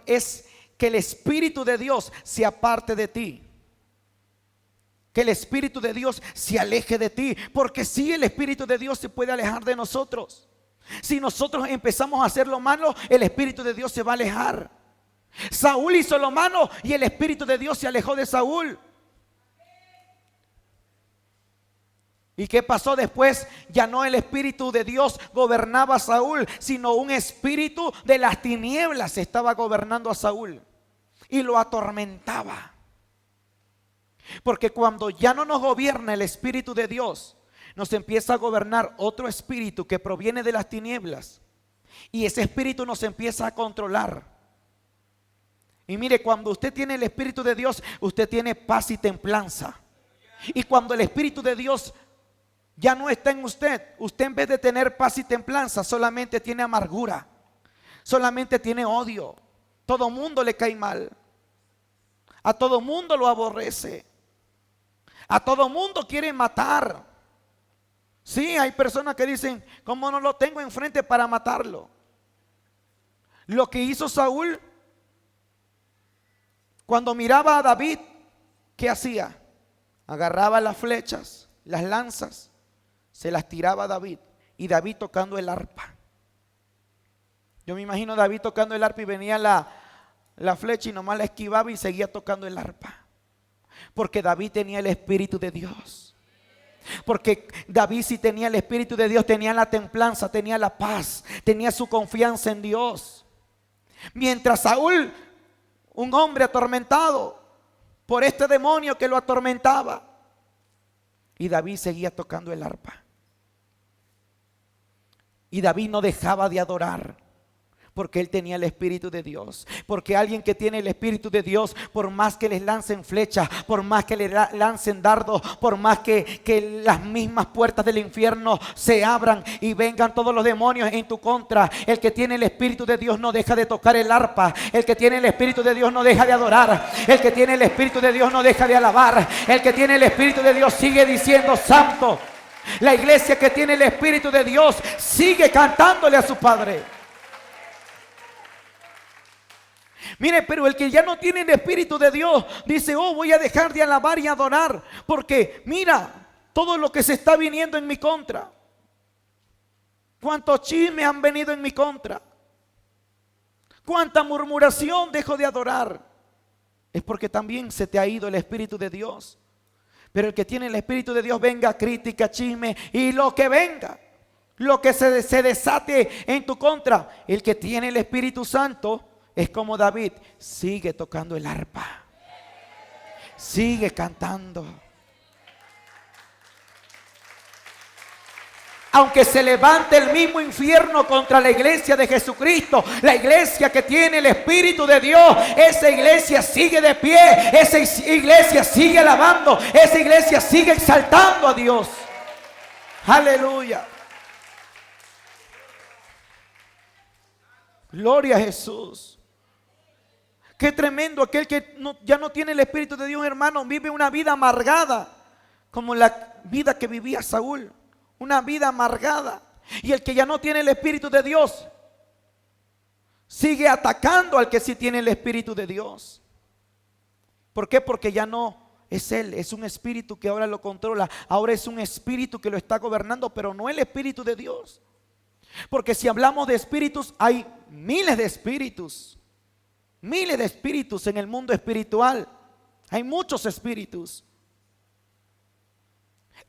es que el Espíritu de Dios se aparte de ti. Que el Espíritu de Dios se aleje de ti. Porque si el Espíritu de Dios se puede alejar de nosotros. Si nosotros empezamos a hacer lo malo, el Espíritu de Dios se va a alejar. Saúl hizo lo malo y el Espíritu de Dios se alejó de Saúl. ¿Y qué pasó después? Ya no el Espíritu de Dios gobernaba a Saúl, sino un espíritu de las tinieblas estaba gobernando a Saúl y lo atormentaba. Porque cuando ya no nos gobierna el Espíritu de Dios, nos empieza a gobernar otro espíritu que proviene de las tinieblas, y ese espíritu nos empieza a controlar. Y mire, cuando usted tiene el Espíritu de Dios, usted tiene paz y templanza. Y cuando el Espíritu de Dios ya no está en usted, usted en vez de tener paz y templanza, solamente tiene amargura, solamente tiene odio. Todo mundo le cae mal, a todo mundo lo aborrece, a todo mundo quiere matar. Sí, hay personas que dicen, ¿cómo no lo tengo enfrente para matarlo? Lo que hizo Saúl cuando miraba a David, ¿qué hacía? Agarraba las flechas, las lanzas, se las tiraba a David, y David tocando el arpa. Yo me imagino a David tocando el arpa y venía la flecha y nomás la esquivaba y seguía tocando el arpa. Porque David tenía el Espíritu de Dios. Porque David, si tenía el Espíritu de Dios, tenía la templanza, tenía la paz, tenía su confianza en Dios. Mientras Saúl, un hombre atormentado por este demonio que lo atormentaba, y David seguía tocando el arpa. Y David no dejaba de adorar, porque él tenía el Espíritu de Dios. Porque alguien que tiene el Espíritu de Dios, por más que les lancen flechas, por más que le lancen dardos, por más que las mismas puertas del infierno se abran y vengan todos los demonios en tu contra, el que tiene el Espíritu de Dios no deja de tocar el arpa. El que tiene el Espíritu de Dios no deja de adorar. El que tiene el Espíritu de Dios no deja de alabar. El que tiene el Espíritu de Dios sigue diciendo santo. La iglesia que tiene el Espíritu de Dios sigue cantándole a su Padre. Mire, pero el que ya no tiene el Espíritu de Dios dice, oh, voy a dejar de alabar y adorar, porque mira todo lo que se está viniendo en mi contra. Cuántos chismes han venido en mi contra, cuánta murmuración dejo de adorar. Es porque también se te ha ido el Espíritu de Dios. Pero el que tiene el Espíritu de Dios, venga crítica, chisme y lo que venga, lo que se desate en tu contra. El que tiene el Espíritu Santo es como David, sigue tocando el arpa, sigue cantando. Aunque se levante el mismo infierno contra la iglesia de Jesucristo, la iglesia que tiene el Espíritu de Dios, esa iglesia sigue de pie, esa iglesia sigue alabando, esa iglesia sigue exaltando a Dios. Aleluya. Gloria a Jesús. Qué tremendo aquel que ya no tiene el Espíritu de Dios, hermano. Vive una vida amargada, como la vida que vivía Saúl. Una vida amargada. Y el que ya no tiene el Espíritu de Dios sigue atacando al que sí tiene el Espíritu de Dios. ¿Por qué? Porque ya no es él, es un espíritu que ahora lo controla. Ahora es un espíritu que lo está gobernando, pero no el Espíritu de Dios. Porque si hablamos de espíritus, hay miles de espíritus. Miles de espíritus en el mundo espiritual. Hay muchos espíritus.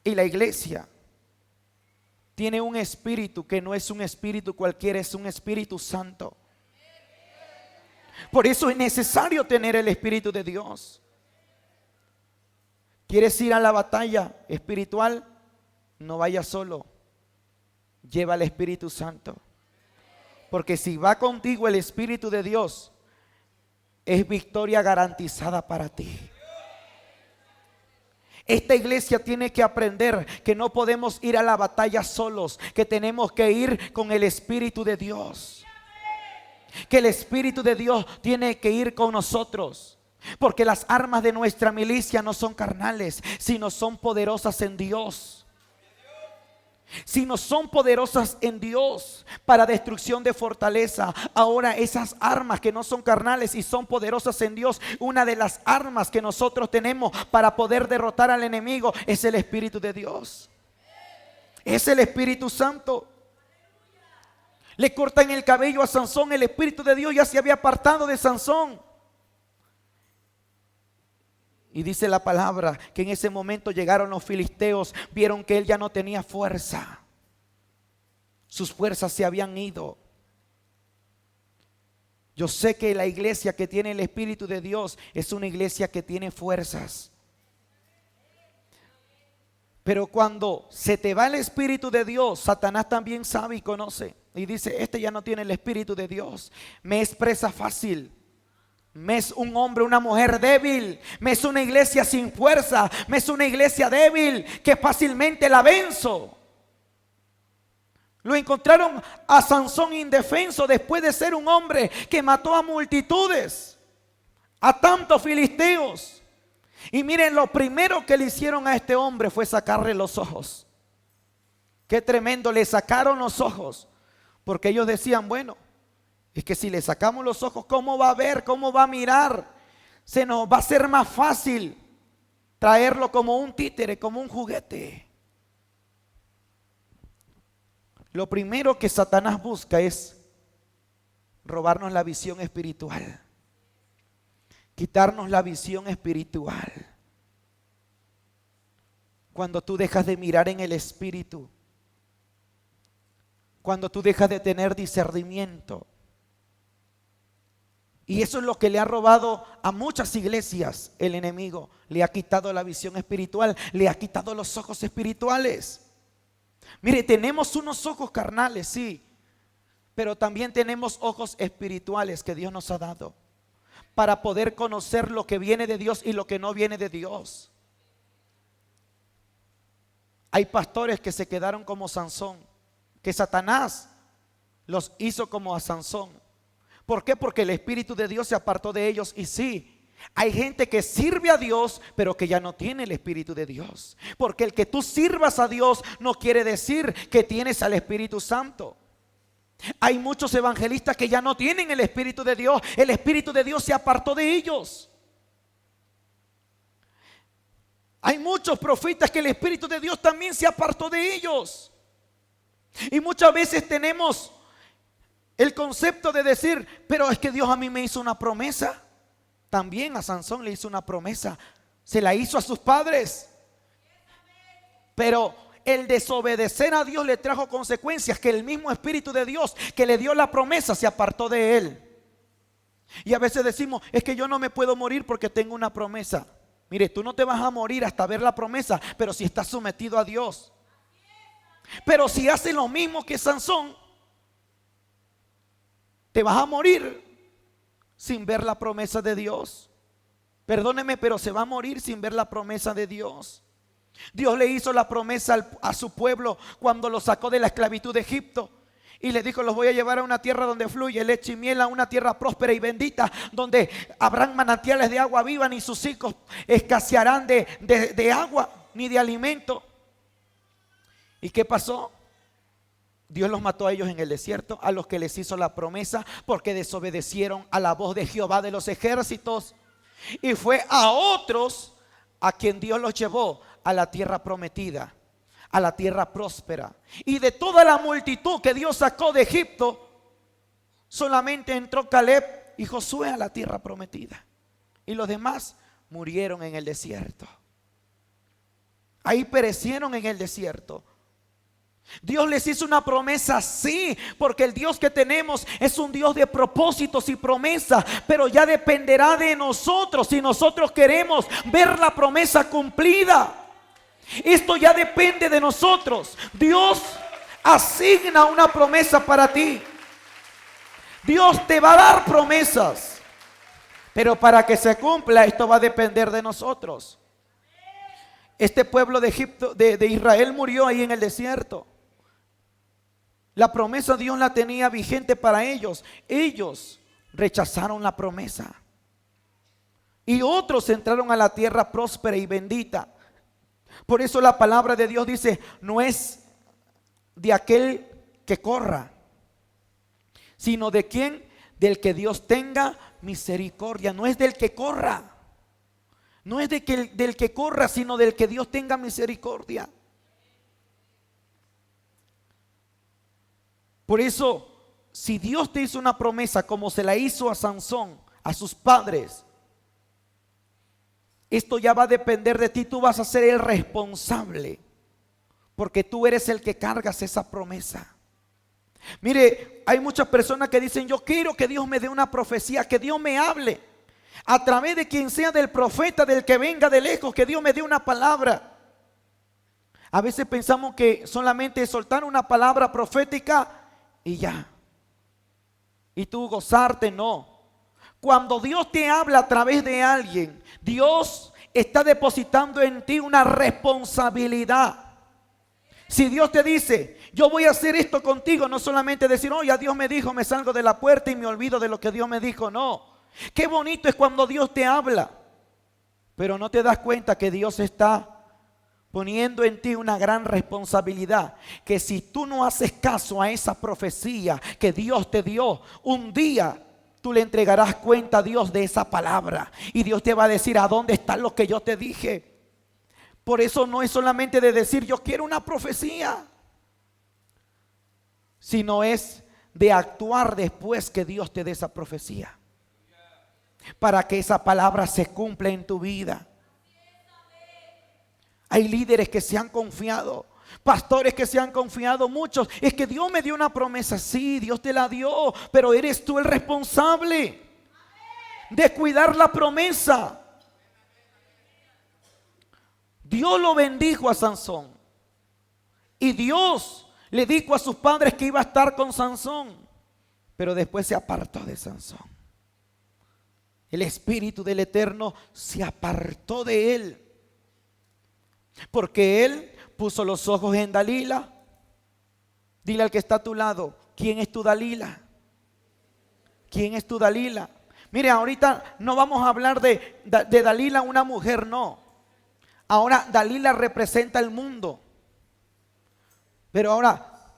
Y la iglesia tiene un espíritu que no es un espíritu cualquiera, es un Espíritu Santo. Por eso es necesario tener el Espíritu de Dios. ¿Quieres ir a la batalla espiritual? No vayas solo. Lleva al Espíritu Santo. Porque si va contigo el Espíritu de Dios, es victoria garantizada para ti. Esta iglesia tiene que aprender que no podemos ir a la batalla solos, que tenemos que ir con el Espíritu de Dios. Que el Espíritu de Dios tiene que ir con nosotros. Porque las armas de nuestra milicia no son carnales, sino son poderosas en Dios. Sino son poderosas en Dios para destrucción de fortaleza. Ahora esas armas que no son carnales y son poderosas en Dios, una de las armas que nosotros tenemos para poder derrotar al enemigo es el Espíritu de Dios. Es el Espíritu Santo. Le cortan el cabello a Sansón, el Espíritu de Dios ya se había apartado de Sansón. Y dice la palabra que en ese momento llegaron los filisteos, vieron que él ya no tenía fuerza. Sus fuerzas se habían ido. Yo sé que la iglesia que tiene el Espíritu de Dios es una iglesia que tiene fuerzas. Pero cuando se te va el Espíritu de Dios, Satanás también sabe y conoce. Y dice, este ya no tiene el Espíritu de Dios. Me es presa fácil. Me es un hombre, una mujer débil. Me es una iglesia sin fuerza. Me es una iglesia débil que fácilmente la venzo. Lo encontraron a Sansón indefenso después de ser un hombre que mató a multitudes, a tantos filisteos. Y miren, lo primero que le hicieron a este hombre fue sacarle los ojos. Qué tremendo, le sacaron los ojos. Porque ellos decían, bueno, es que si le sacamos los ojos, ¿cómo va a ver? ¿Cómo va a mirar? Se nos va a ser más fácil traerlo como un títere, como un juguete. Lo primero que Satanás busca es robarnos la visión espiritual. Quitarnos la visión espiritual. Cuando tú dejas de mirar en el espíritu. Cuando tú dejas de tener discernimiento. Y eso es lo que le ha robado a muchas iglesias el enemigo. Le ha quitado la visión espiritual, le ha quitado los ojos espirituales. Mire, tenemos unos ojos carnales, sí, pero también tenemos ojos espirituales que Dios nos ha dado para poder conocer lo que viene de Dios y lo que no viene de Dios. Hay pastores que se quedaron como Sansón, que Satanás los hizo como a Sansón. ¿Por qué? Porque el Espíritu de Dios se apartó de ellos. Y sí, hay gente que sirve a Dios, pero que ya no tiene el Espíritu de Dios. Porque el que tú sirvas a Dios no quiere decir que tienes al Espíritu Santo. Hay muchos evangelistas que ya no tienen el Espíritu de Dios. El Espíritu de Dios se apartó de ellos. Hay muchos profetas que el Espíritu de Dios también se apartó de ellos. Y muchas veces tenemos el concepto de decir, pero es que Dios a mí me hizo una promesa. También a Sansón le hizo una promesa. Se la hizo a sus padres. Pero el desobedecer a Dios le trajo consecuencias, que el mismo Espíritu de Dios que le dio la promesa se apartó de él. Y a veces decimos, es que yo no me puedo morir porque tengo una promesa. Mire, tú no te vas a morir hasta ver la promesa, pero si estás sometido a Dios. Pero si haces lo mismo que Sansón, te vas a morir sin ver la promesa de Dios. Perdóneme, pero se va a morir sin ver la promesa de Dios. Dios le hizo la promesa a su pueblo cuando lo sacó de la esclavitud de Egipto. Y le dijo, los voy a llevar a una tierra donde fluye leche y miel, a una tierra próspera y bendita, donde habrán manantiales de agua viva, ni sus hijos escasearán de agua ni de alimento. ¿Y qué pasó? Dios los mató a ellos en el desierto, a los que les hizo la promesa, porque desobedecieron a la voz de Jehová de los ejércitos. Y fue a otros a quien Dios los llevó a la tierra prometida, a la tierra próspera. Y de toda la multitud que Dios sacó de Egipto, solamente entró Caleb y Josué a la tierra prometida. Y los demás murieron en el desierto. Ahí perecieron en el desierto. Dios les hizo una promesa, sí, porque el Dios que tenemos es un Dios de propósitos y promesas, pero ya dependerá de nosotros si nosotros queremos ver la promesa cumplida. Esto ya depende de nosotros. Dios asigna una promesa para ti. Dios te va a dar promesas, pero para que se cumpla esto va a depender de nosotros. Este pueblo de Egipto, de Israel, murió ahí en el desierto. La promesa Dios la tenía vigente para ellos. Ellos rechazaron la promesa. Y otros entraron a la tierra próspera y bendita. Por eso la palabra de Dios dice, no es de aquel que corra, sino de quien, del que Dios tenga misericordia. No es del que corra. No es del que corra, sino del que Dios tenga misericordia. Por eso, si Dios te hizo una promesa como se la hizo a Sansón, a sus padres, esto ya va a depender de ti. Tú vas a ser el responsable, porque tú eres el que cargas esa promesa. Mire, hay muchas personas que dicen, yo quiero que Dios me dé una profecía, que Dios me hable a través de quien sea, del profeta, del que venga de lejos, que Dios me dé una palabra. A veces pensamos que solamente soltar una palabra profética y ya, y tú gozarte. No. Cuando Dios te habla a través de alguien, Dios está depositando en ti una responsabilidad. Si Dios te dice, yo voy a hacer esto contigo, no solamente decir, oh, ya Dios me dijo, me salgo de la puerta y me olvido de lo que Dios me dijo. No. Qué bonito es cuando Dios te habla, pero no te das cuenta que Dios está poniendo en ti una gran responsabilidad, que si tú no haces caso a esa profecía que Dios te dio, un día tú le entregarás cuenta a Dios de esa palabra y Dios te va a decir, ¿a dónde está lo que yo te dije? Por eso no es solamente de decir, yo quiero una profecía, sino es de actuar después que Dios te dé esa profecía, para que esa palabra se cumpla en tu vida. Hay líderes que se han confiado, pastores que se han confiado, muchos. Es que Dios me dio una promesa, sí, Dios te la dio, pero eres tú el responsable de cuidar la promesa. Dios lo bendijo a Sansón y Dios le dijo a sus padres que iba a estar con Sansón, pero después se apartó de Sansón. El Espíritu del Eterno se apartó de él, porque él puso los ojos en Dalila. Dile al que está a tu lado, ¿quién es tu Dalila? ¿Quién es tu Dalila? Mire, ahorita no vamos a hablar de Dalila, una mujer, no. Ahora Dalila representa el mundo. Pero ahora,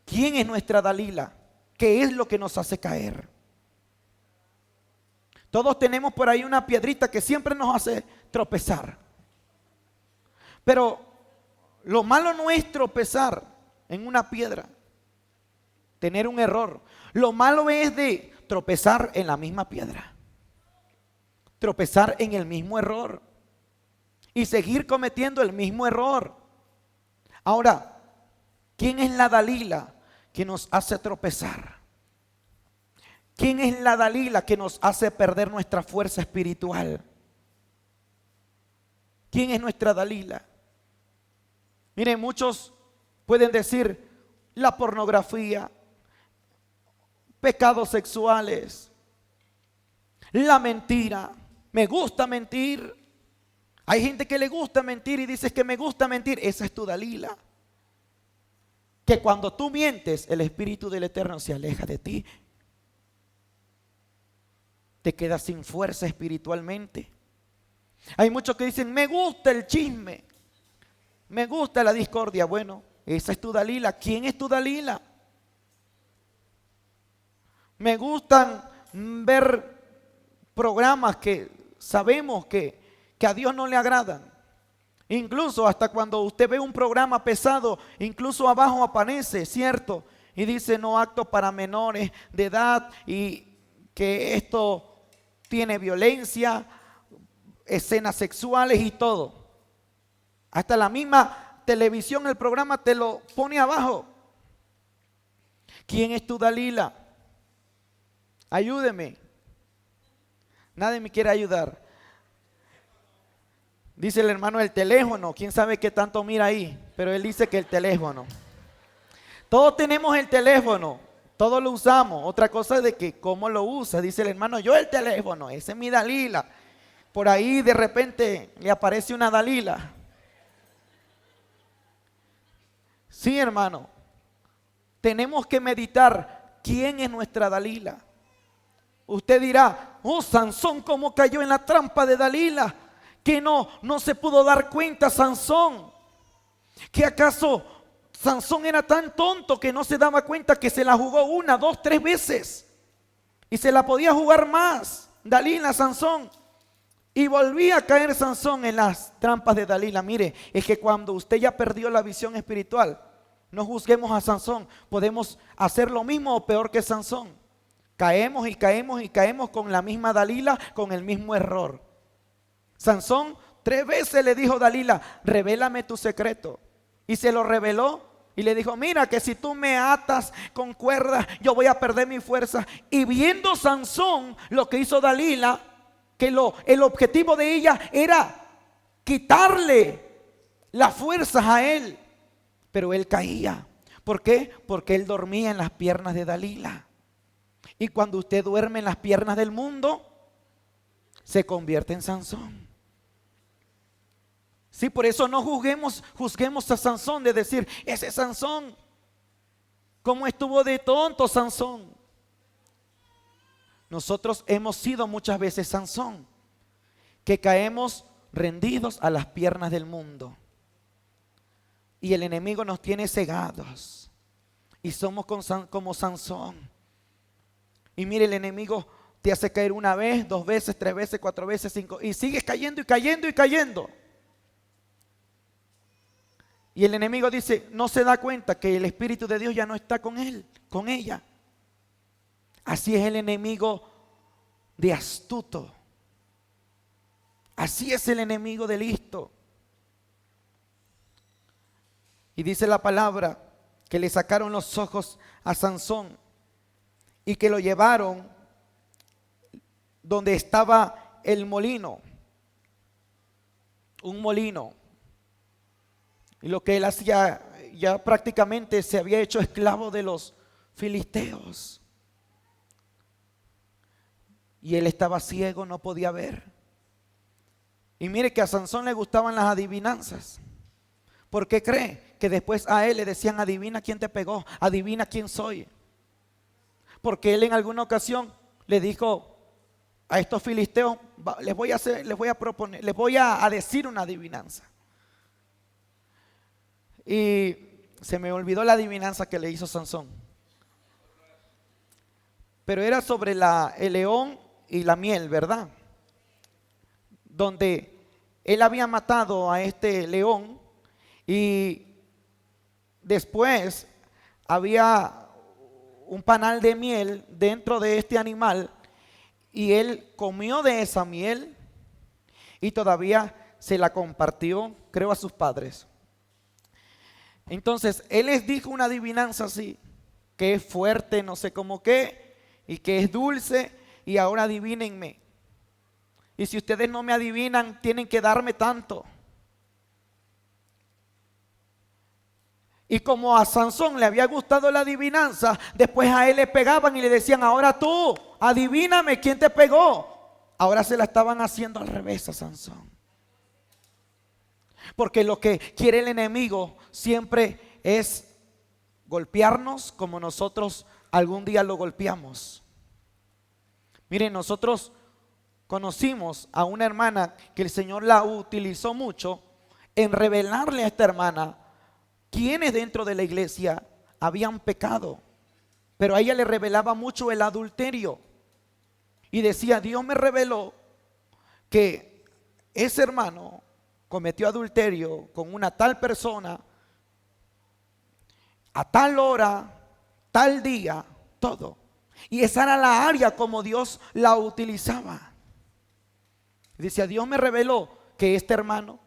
¿quién es nuestra Dalila? ¿Qué es lo que nos hace caer? Todos tenemos por ahí una piedrita que siempre nos hace tropezar. Pero lo malo no es tropezar en una piedra, tener un error. Lo malo es de tropezar en la misma piedra, tropezar en el mismo error y seguir cometiendo el mismo error. Ahora, ¿quién es la Dalila que nos hace tropezar? ¿Quién es la Dalila que nos hace perder nuestra fuerza espiritual? ¿Quién es nuestra Dalila? Miren, muchos pueden decir la pornografía, pecados sexuales, la mentira. Me gusta mentir. Hay gente que le gusta mentir y dices que me gusta mentir. Esa es tu Dalila. Que cuando tú mientes, el Espíritu del Eterno se aleja de ti. Te quedas sin fuerza espiritualmente. Hay muchos que dicen, me gusta el chisme, me gusta la discordia. Bueno, esa es tu Dalila. ¿Quién es tu Dalila? Me gustan ver programas que sabemos que a Dios no le agradan. Incluso hasta cuando usted ve un programa pesado, incluso abajo aparece, ¿cierto? Y dice no apto para menores de edad y que esto tiene violencia, escenas sexuales y todo. Hasta la misma televisión, el programa te lo pone abajo. ¿Quién es tu Dalila? Ayúdeme. Nadie me quiere ayudar. Dice el hermano el teléfono. ¿Quién sabe qué tanto mira ahí? Pero él dice que el teléfono. Todos tenemos el teléfono. Todos lo usamos. Otra cosa es de que cómo lo usa. Dice el hermano, yo el teléfono. Ese es mi Dalila. Por ahí de repente le aparece una Dalila. Sí, hermano. Tenemos que meditar quién es nuestra Dalila. Usted dirá, oh, Sansón, ¿cómo cayó en la trampa de Dalila? Que no se pudo dar cuenta Sansón. ¿Que acaso Sansón era tan tonto que no se daba cuenta que se la jugó 1, 2, 3 veces? Y se la podía jugar más, Dalila, Sansón. Y volvía a caer Sansón en las trampas de Dalila. Mire, es que cuando usted ya perdió la visión espiritual, no juzguemos a Sansón. Podemos hacer lo mismo o peor que Sansón. Caemos y caemos y caemos con la misma Dalila, con el mismo error. Sansón 3 veces le dijo a Dalila, revélame tu secreto. Y se lo reveló y le dijo, mira que si tú me atas con cuerdas, yo voy a perder mi fuerza. Y viendo Sansón lo que hizo Dalila, que el objetivo de ella era quitarle las fuerzas a él. Pero él caía. ¿Por qué? Porque él dormía en las piernas de Dalila. Y cuando usted duerme en las piernas del mundo, se convierte en Sansón. Sí, por eso no juzguemos a Sansón de decir, ese Sansón, ¿cómo estuvo de tonto Sansón? Nosotros hemos sido muchas veces Sansón, que caemos rendidos a las piernas del mundo. Y el enemigo nos tiene cegados. Y somos como Sansón. Y mire, el enemigo te hace caer 1 vez, 2 veces, 3 veces, 4 veces, 5. Y sigues cayendo y cayendo y cayendo. Y el enemigo dice, no se da cuenta que el Espíritu de Dios ya no está con él, con ella. Así es el enemigo de astuto. Así es el enemigo de listo. Y dice la palabra que le sacaron los ojos a Sansón y que lo llevaron donde estaba el molino. Un molino. Y lo que él hacía, ya prácticamente se había hecho esclavo de los filisteos. Y él estaba ciego, no podía ver. Y mire que a Sansón le gustaban las adivinanzas. ¿Por qué cree? Que después a él le decían, adivina quién te pegó, adivina quién soy. Porque él en alguna ocasión le dijo a estos filisteos, les voy a decir una adivinanza. Y se me olvidó la adivinanza que le hizo Sansón. Pero era sobre el león y la miel, ¿verdad? Donde él había matado a este león y después había un panal de miel dentro de este animal y él comió de esa miel y todavía se la compartió, creo, a sus padres. Entonces, él les dijo una adivinanza así, que es fuerte, no sé cómo qué, y que es dulce, y ahora adivínenme. Y si ustedes no me adivinan, tienen que darme tanto. Y como a Sansón le había gustado la adivinanza, después a él le pegaban y le decían, ahora tú, adivíname quién te pegó. Ahora se la estaban haciendo al revés a Sansón. Porque lo que quiere el enemigo siempre es golpearnos como nosotros algún día lo golpeamos. Miren, nosotros conocimos a una hermana que el Señor la utilizó mucho en revelarle a esta hermana quienes dentro de la iglesia habían pecado, pero a ella le revelaba mucho el adulterio. Y decía, Dios me reveló que ese hermano cometió adulterio con una tal persona, a tal hora, tal día, todo. Y esa era la área como Dios la utilizaba. Dice, Dios me reveló que este hermano,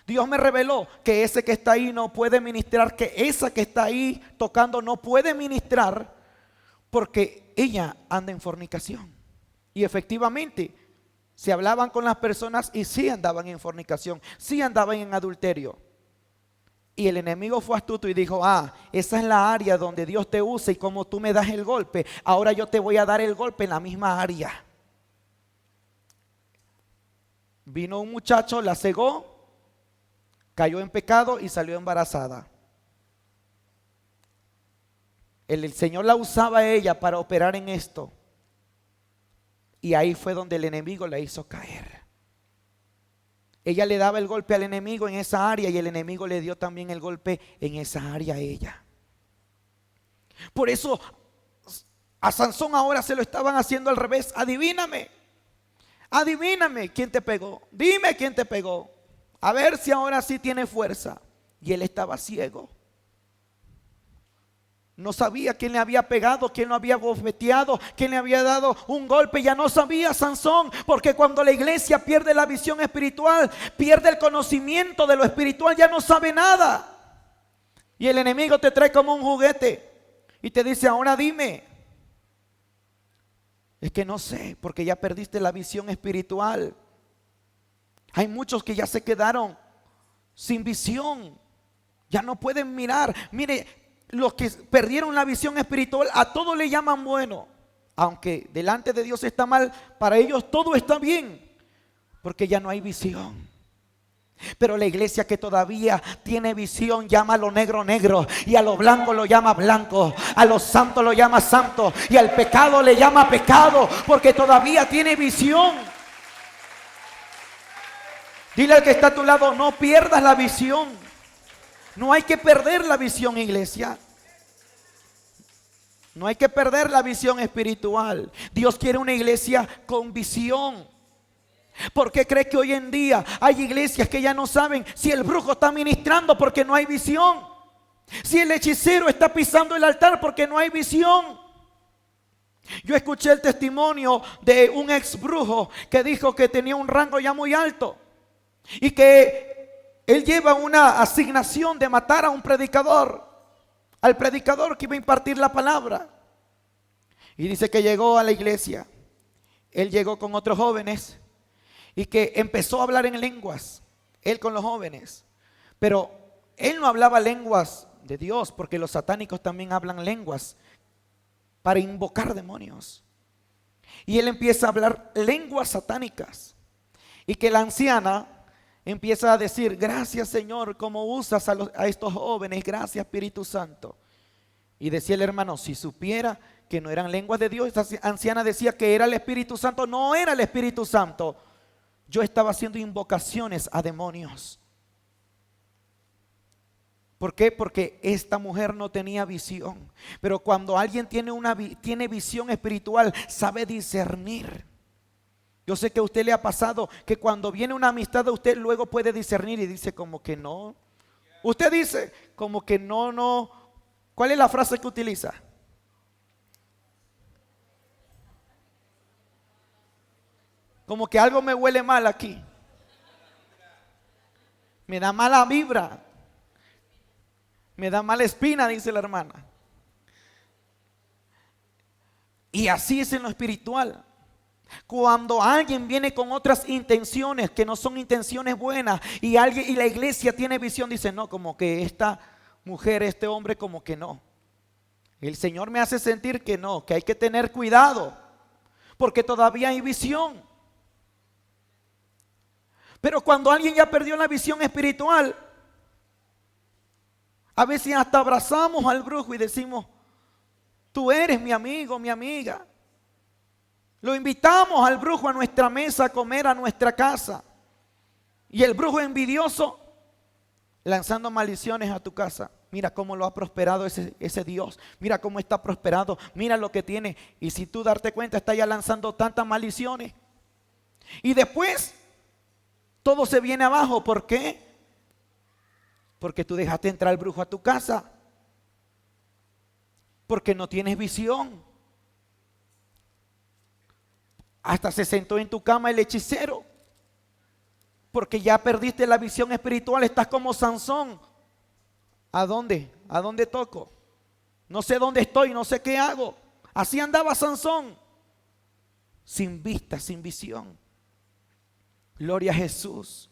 Dios me reveló que ese que está ahí no puede ministrar, que esa que está ahí tocando no puede ministrar porque ella anda en fornicación. Y efectivamente, se hablaban con las personas y sí andaban en fornicación, sí andaban en adulterio. Y el enemigo fue astuto y dijo, esa es la área donde Dios te usa y como tú me das el golpe, ahora yo te voy a dar el golpe en la misma área. Vino un muchacho, la cegó, cayó en pecado y salió embarazada. El Señor la usaba a ella para operar en esto. Y ahí fue donde el enemigo la hizo caer. Ella le daba el golpe al enemigo en esa área y el enemigo le dio también el golpe en esa área a ella. Por eso a Sansón ahora se lo estaban haciendo al revés. Adivíname quién te pegó. Dime quién te pegó. A ver si ahora sí tiene fuerza. Y él estaba ciego. No sabía quién le había pegado, quién lo había bofeteado, quién le había dado un golpe. Ya no sabía Sansón, porque cuando la iglesia pierde la visión espiritual, pierde el conocimiento de lo espiritual, ya no sabe nada. Y el enemigo te trae como un juguete y te dice, ahora dime. Es que no sé, porque ya perdiste la visión espiritual. Hay muchos que ya se quedaron sin visión, ya no pueden mirar. Mire, los que perdieron la visión espiritual, a todo le llaman bueno. Aunque delante de Dios está mal, para ellos todo está bien, porque ya no hay visión. Pero la iglesia que todavía tiene visión llama a lo negro negro, y a lo blanco lo llama blanco, a lo santo lo llama santo, y al pecado le llama pecado, porque todavía tiene visión. Dile al que está a tu lado, no pierdas la visión. No hay que perder la visión, iglesia. No hay que perder la visión espiritual. Dios quiere una iglesia con visión. ¿Por qué cree que hoy en día hay iglesias que ya no saben si el brujo está ministrando porque no hay visión? Si el hechicero está pisando el altar porque no hay visión. Yo escuché el testimonio de un ex brujo que dijo que tenía un rango ya muy alto y que él lleva una asignación de matar a un predicador, al predicador que iba a impartir la palabra. Y dice que llegó a la iglesia. Él llegó con otros jóvenes y que empezó a hablar en lenguas, él con los jóvenes. Pero él no hablaba lenguas de Dios, porque los satánicos también hablan lenguas para invocar demonios. Y él empieza a hablar lenguas satánicas. Y que la anciana empieza a decir, gracias Señor, como usas a estos jóvenes, gracias Espíritu Santo. Y decía el hermano, si supiera que no eran lenguas de Dios. Esta anciana decía que era el Espíritu Santo. No era el Espíritu Santo. Yo estaba haciendo invocaciones a demonios. ¿Por qué? Porque esta mujer no tenía visión. Pero cuando alguien tiene visión espiritual, sabe discernir. Yo sé que a usted le ha pasado que cuando viene una amistad de usted, luego puede discernir y dice como que no. Usted dice como que no. ¿Cuál es la frase que utiliza? Como que algo me huele mal aquí. Me da mala vibra. Me da mala espina, dice la hermana. Y así es en lo espiritual. Cuando alguien viene con otras intenciones que no son intenciones buenas y la iglesia tiene visión, dice no, como que esta mujer, este hombre, como que no. El Señor me hace sentir que no, que hay que tener cuidado, porque todavía hay visión. Pero cuando alguien ya perdió la visión espiritual, a veces hasta abrazamos al brujo y decimos, tú eres mi amigo, mi amiga. Lo invitamos al brujo a nuestra mesa a comer, a nuestra casa. Y el brujo envidioso lanzando maldiciones a tu casa. mira cómo lo ha prosperado ese Dios, mira cómo está prosperado, mira lo que tiene. Y si tú darte cuenta, está ya lanzando tantas maldiciones. Y después, todo se viene abajo. ¿Por qué? Porque tú dejaste entrar al brujo a tu casa. Porque no tienes visión. Hasta se sentó en tu cama el hechicero. Porque ya perdiste la visión espiritual. Estás como Sansón. ¿A dónde? ¿A dónde toco? No sé dónde estoy, no sé qué hago. Así andaba Sansón. Sin vista, sin visión. Gloria a Jesús.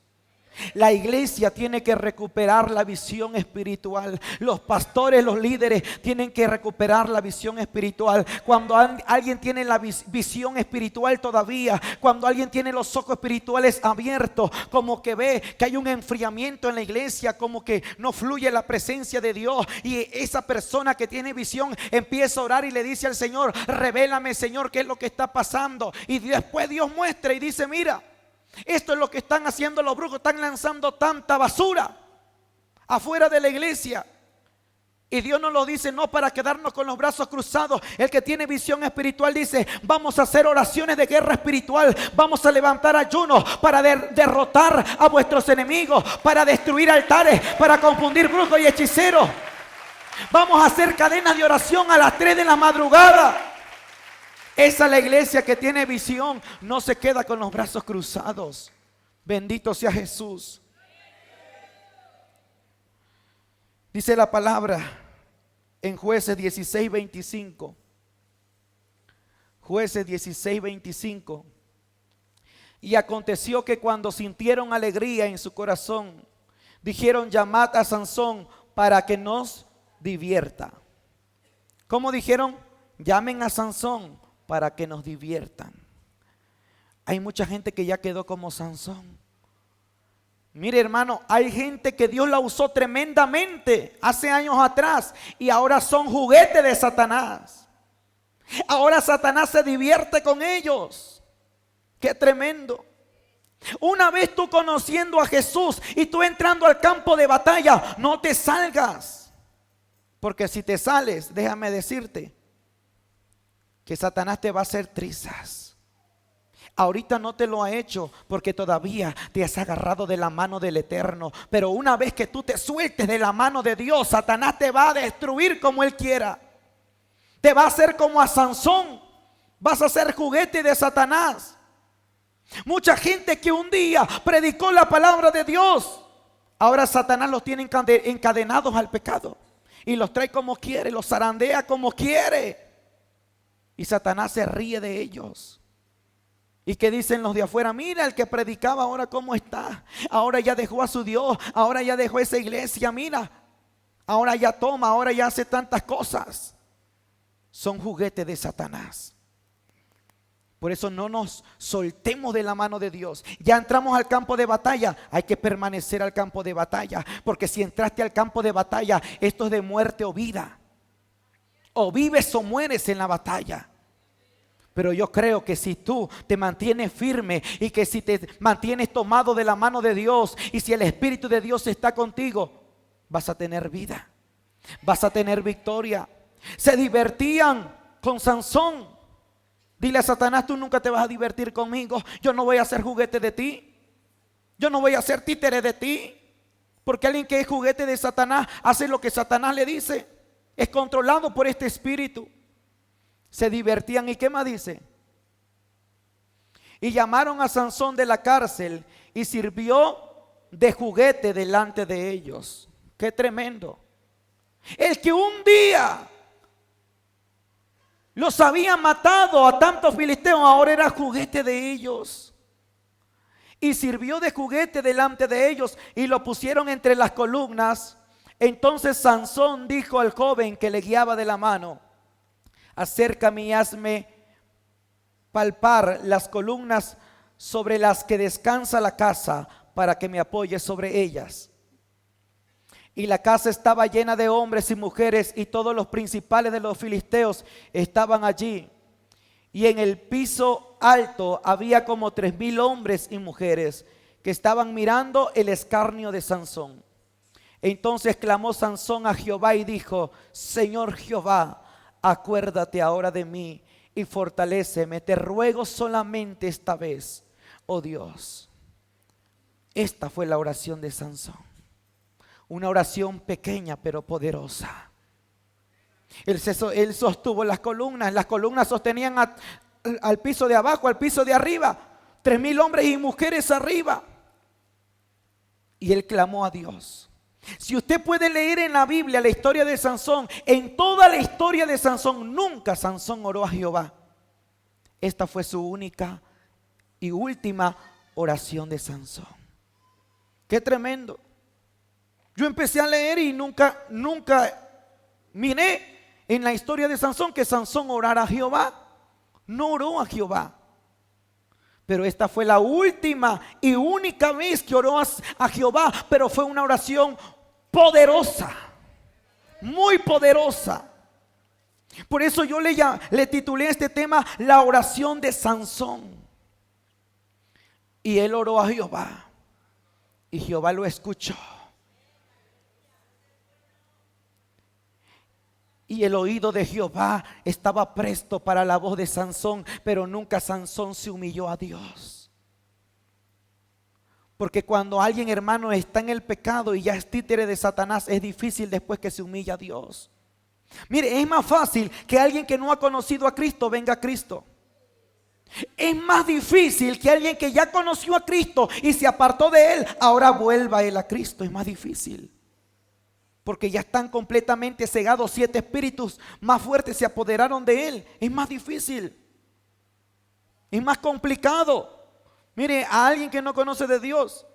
La iglesia tiene que recuperar la visión espiritual. Los pastores, los líderes tienen que recuperar la visión espiritual. Cuando alguien tiene la visión espiritual todavía, cuando alguien tiene los ojos espirituales abiertos, como que ve que hay un enfriamiento en la iglesia, como que no fluye la presencia de Dios, y esa persona que tiene visión empieza a orar y le dice al Señor: revélame, Señor, qué es lo que está pasando. Y después Dios muestra y dice: mira, esto es lo que están haciendo los brujos. Están lanzando tanta basura afuera de la iglesia. Y Dios nos lo dice no para quedarnos con los brazos cruzados. El que tiene visión espiritual dice: vamos a hacer oraciones de guerra espiritual. Vamos a levantar ayunos para derrotar a vuestros enemigos, para destruir altares, para confundir brujos y hechiceros. Vamos a hacer cadenas de oración a las 3 de la madrugada. Esa es la iglesia que tiene visión. No se queda con los brazos cruzados. Bendito sea Jesús. Dice la palabra en Jueces 16:25. Jueces 16:25. Y aconteció que cuando sintieron alegría en su corazón, dijeron: llamad a Sansón para que nos divierta. ¿Cómo dijeron? Llamen a Sansón para que nos diviertan. Hay mucha gente que ya quedó como Sansón. Mire, hermano, hay gente que Dios la usó tremendamente hace años atrás y ahora son juguetes de Satanás. Ahora Satanás se divierte con ellos. Qué tremendo. Una vez tú conociendo a Jesús y tú entrando al campo de batalla, no te salgas. Porque si te sales, déjame decirte que Satanás te va a hacer trizas. Ahorita no te lo ha hecho porque todavía te has agarrado de la mano del Eterno. Pero una vez que tú te sueltes de la mano de Dios, Satanás te va a destruir como él quiera. Te va a hacer como a Sansón. Vas a ser juguete de Satanás. Mucha gente que un día predicó la palabra de Dios, ahora Satanás los tiene encadenados al pecado y los trae como quiere, los zarandea como quiere. Y Satanás se ríe de ellos. ¿Y qué dicen los de afuera? Mira, el que predicaba ahora cómo está. Ahora ya dejó a su Dios. Ahora ya dejó esa iglesia. Mira, ahora ya toma, ahora ya hace tantas cosas. Son juguetes de Satanás. Por eso no nos soltemos de la mano de Dios. Ya entramos al campo de batalla. Hay que permanecer al campo de batalla. Porque si entraste al campo de batalla, esto es de muerte o vida. O vives o mueres en la batalla. Pero yo creo que si tú te mantienes firme y que si te mantienes tomado de la mano de Dios y si el Espíritu de Dios está contigo, vas a tener vida, vas a tener victoria. Se divertían con Sansón. Dile a Satanás: tú nunca te vas a divertir conmigo. Yo no voy a ser juguete de ti. Yo no voy a ser títere de ti. Porque alguien que es juguete de Satanás hace lo que Satanás le dice. Es controlado por este espíritu. Se divertían. ¿Y qué más dice? Y llamaron a Sansón de la cárcel y sirvió de juguete delante de ellos. Qué tremendo. El que un día los había matado a tantos filisteos, ahora era juguete de ellos. Y sirvió de juguete delante de ellos y lo pusieron entre las columnas. Entonces Sansón dijo al joven que le guiaba de la mano: acércame y hazme palpar las columnas sobre las que descansa la casa, para que me apoye sobre ellas. Y la casa estaba llena de hombres y mujeres, y todos los principales de los filisteos estaban allí. Y en el piso alto había como 3,000 hombres y mujeres que estaban mirando el escarnio de Sansón. Entonces clamó Sansón a Jehová y dijo: Señor Jehová, acuérdate ahora de mí y fortaléceme. Te ruego solamente esta vez, oh Dios. Esta fue la oración de Sansón. Una oración pequeña pero poderosa. Él sostuvo las columnas sostenían al piso de abajo, al piso de arriba, 3,000 hombres y mujeres arriba. Y él clamó a Dios. Si usted puede leer en la Biblia la historia de Sansón, en toda la historia de Sansón, nunca Sansón oró a Jehová. Esta fue su única y última oración de Sansón. Qué tremendo. Yo empecé a leer y nunca miré en la historia de Sansón que Sansón orara a Jehová. No oró a Jehová. Pero esta fue la última y única vez que oró a Jehová. Pero fue una oración poderosa, muy poderosa. Por eso yo le titulé este tema la oración de Sansón. Y él oró a Jehová y Jehová lo escuchó. Y el oído de Jehová estaba presto para la voz de Sansón, pero nunca Sansón se humilló a Dios. Porque cuando alguien, hermano, está en el pecado y ya es títere de Satanás, es difícil después que se humilla a Dios. Mire, es más fácil que alguien que no ha conocido a Cristo venga a Cristo. Es más difícil que alguien que ya conoció a Cristo y se apartó de Él, ahora vuelva él a Cristo. Es más difícil. Porque ya están completamente cegados. 7 espíritus más fuertes se apoderaron de él. Es más difícil. Es más complicado. Mire, a alguien que no conoce de Dios,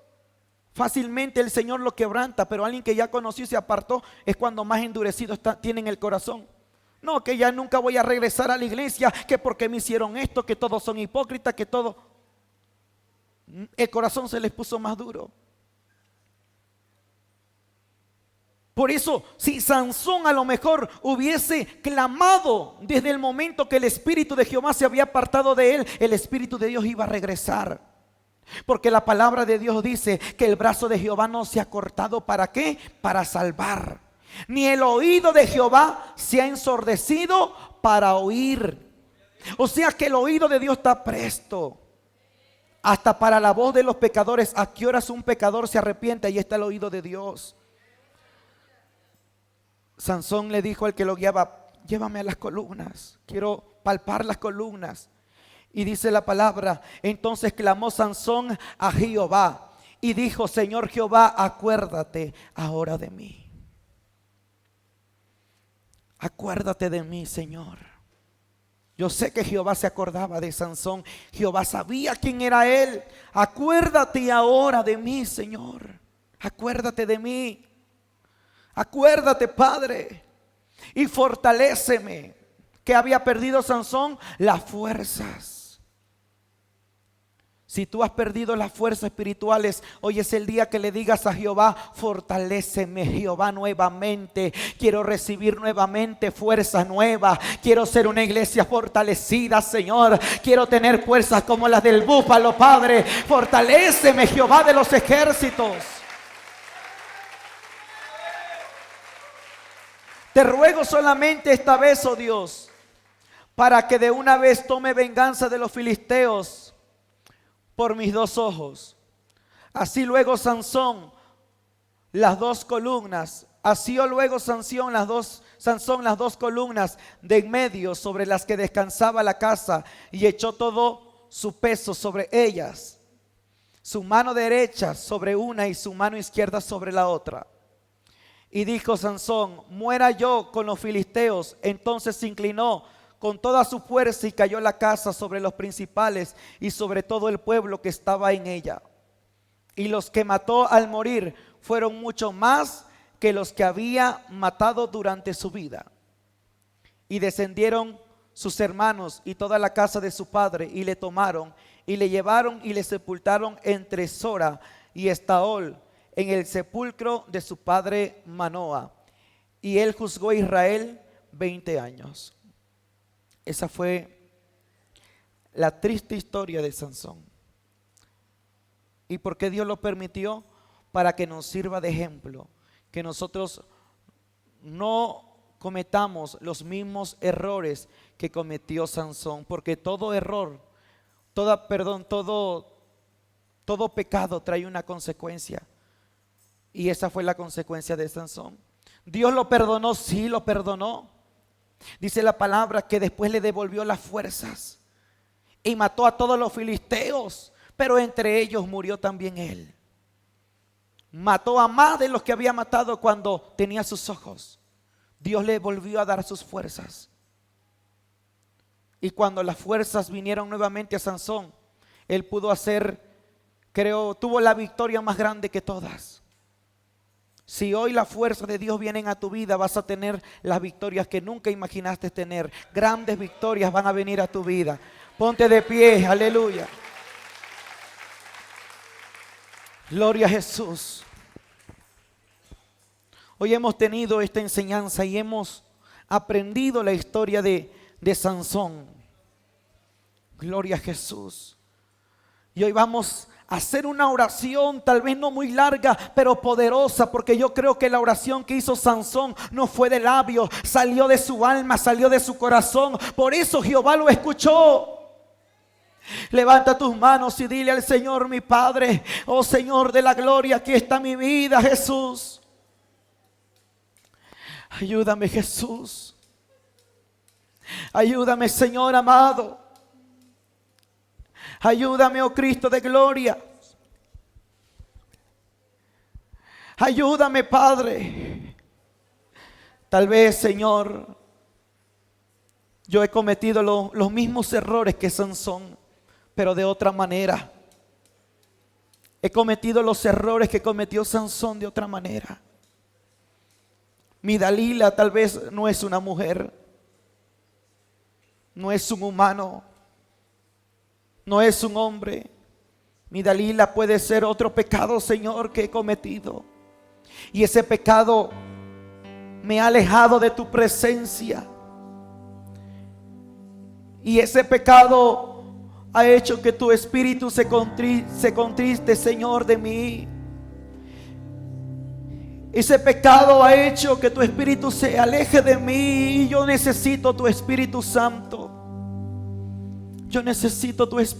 fácilmente el Señor lo quebranta. Pero alguien que ya conoció y se apartó, es cuando más endurecido tienen el corazón. No, que ya nunca voy a regresar a la iglesia, que porque me hicieron esto, que todos son hipócritas, que todo. El corazón se les puso más duro. Por eso, si Sansón a lo mejor hubiese clamado desde el momento que el Espíritu de Jehová se había apartado de él, el Espíritu de Dios iba a regresar. Porque la palabra de Dios dice que el brazo de Jehová no se ha cortado. ¿Para qué? Para salvar. Ni el oído de Jehová se ha ensordecido para oír. O sea que el oído de Dios está presto. Hasta para la voz de los pecadores. ¿A qué horas un pecador se arrepiente? Ahí está el oído de Dios. Sansón le dijo al que lo guiaba: llévame a las columnas, quiero palpar las columnas. Y dice la palabra: entonces clamó Sansón a Jehová y dijo: Señor Jehová, acuérdate ahora de mí. Acuérdate de mí, Señor. Yo sé que Jehová se acordaba de Sansón. Jehová sabía quién era él. Acuérdate ahora de mí, Señor. Acuérdate de mí. Acuérdate, Padre, y fortaléceme. ¿Qué había perdido Sansón? Las fuerzas. Si tú has perdido las fuerzas espirituales, hoy es el día que le digas a Jehová: fortaléceme, Jehová, nuevamente. Quiero recibir nuevamente fuerzas nuevas. Quiero ser una iglesia fortalecida, Señor. Quiero tener fuerzas como las del búfalo, Padre. Fortaléceme, Jehová de los ejércitos. Te ruego solamente esta vez, oh Dios, para que de una vez tome venganza de los filisteos por mis 2 ojos. Así luego Sansón las 2 columnas, asió luego Sansón las dos columnas de en medio sobre las que descansaba la casa, y echó todo su peso sobre ellas, su mano derecha sobre una y su mano izquierda sobre la otra. Y dijo Sansón: muera yo con los filisteos. Entonces se inclinó con toda su fuerza y cayó la casa sobre los principales y sobre todo el pueblo que estaba en ella. Y los que mató al morir fueron mucho más que los que había matado durante su vida. Y descendieron sus hermanos y toda la casa de su padre y le tomaron y le llevaron y le sepultaron entre Sora y Estaol, en el sepulcro de su padre Manoa. Y él juzgó a Israel 20 años. Esa fue la triste historia de Sansón. ¿Y por qué Dios lo permitió? Para que nos sirva de ejemplo. que nosotros no cometamos los mismos errores que cometió Sansón, porque todo error, todo pecado trae una consecuencia, y esa fue la consecuencia de Sansón. Dios lo perdonó, sí lo perdonó. Dice la palabra que después le devolvió las fuerzas y mató a todos los filisteos, pero entre ellos murió también él. Mató a más de los que había matado cuando tenía sus ojos. Dios le volvió a dar sus fuerzas. Y cuando las fuerzas vinieron nuevamente a Sansón, él pudo hacer, tuvo la victoria más grande que todas. Si hoy las fuerzas de Dios vienen a tu vida, vas a tener las victorias que nunca imaginaste tener. Grandes victorias van a venir a tu vida. Ponte de pie, aleluya. Gloria a Jesús. Hoy hemos tenido esta enseñanza y hemos aprendido la historia de Sansón. Gloria a Jesús. Y hoy vamos a hacer una oración, tal vez no muy larga, pero poderosa, porque yo creo que la oración que hizo Sansón no fue de labios, salió de su alma, salió de su corazón. Por eso Jehová lo escuchó. Levanta tus manos y dile al Señor: mi Padre, oh Señor de la gloria, aquí está mi vida, Jesús. Ayúdame, Jesús. Ayúdame, Señor amado. Ayúdame, oh Cristo de gloria. Ayúdame, Padre. Tal vez, Señor, yo he cometido los mismos errores que Sansón, pero de otra manera. He cometido los errores que cometió Sansón de otra manera. Mi Dalila tal vez no es una mujer, no es un humano, no es un hombre. Mi Dalila puede ser otro pecado, Señor, que he cometido. Y ese pecado me ha alejado de tu presencia. Y ese pecado ha hecho que tu espíritu se contriste, Señor, de mí. Ese pecado ha hecho que tu espíritu se aleje de mí. Y yo necesito tu Espíritu Santo. Yo necesito tu Espíritu.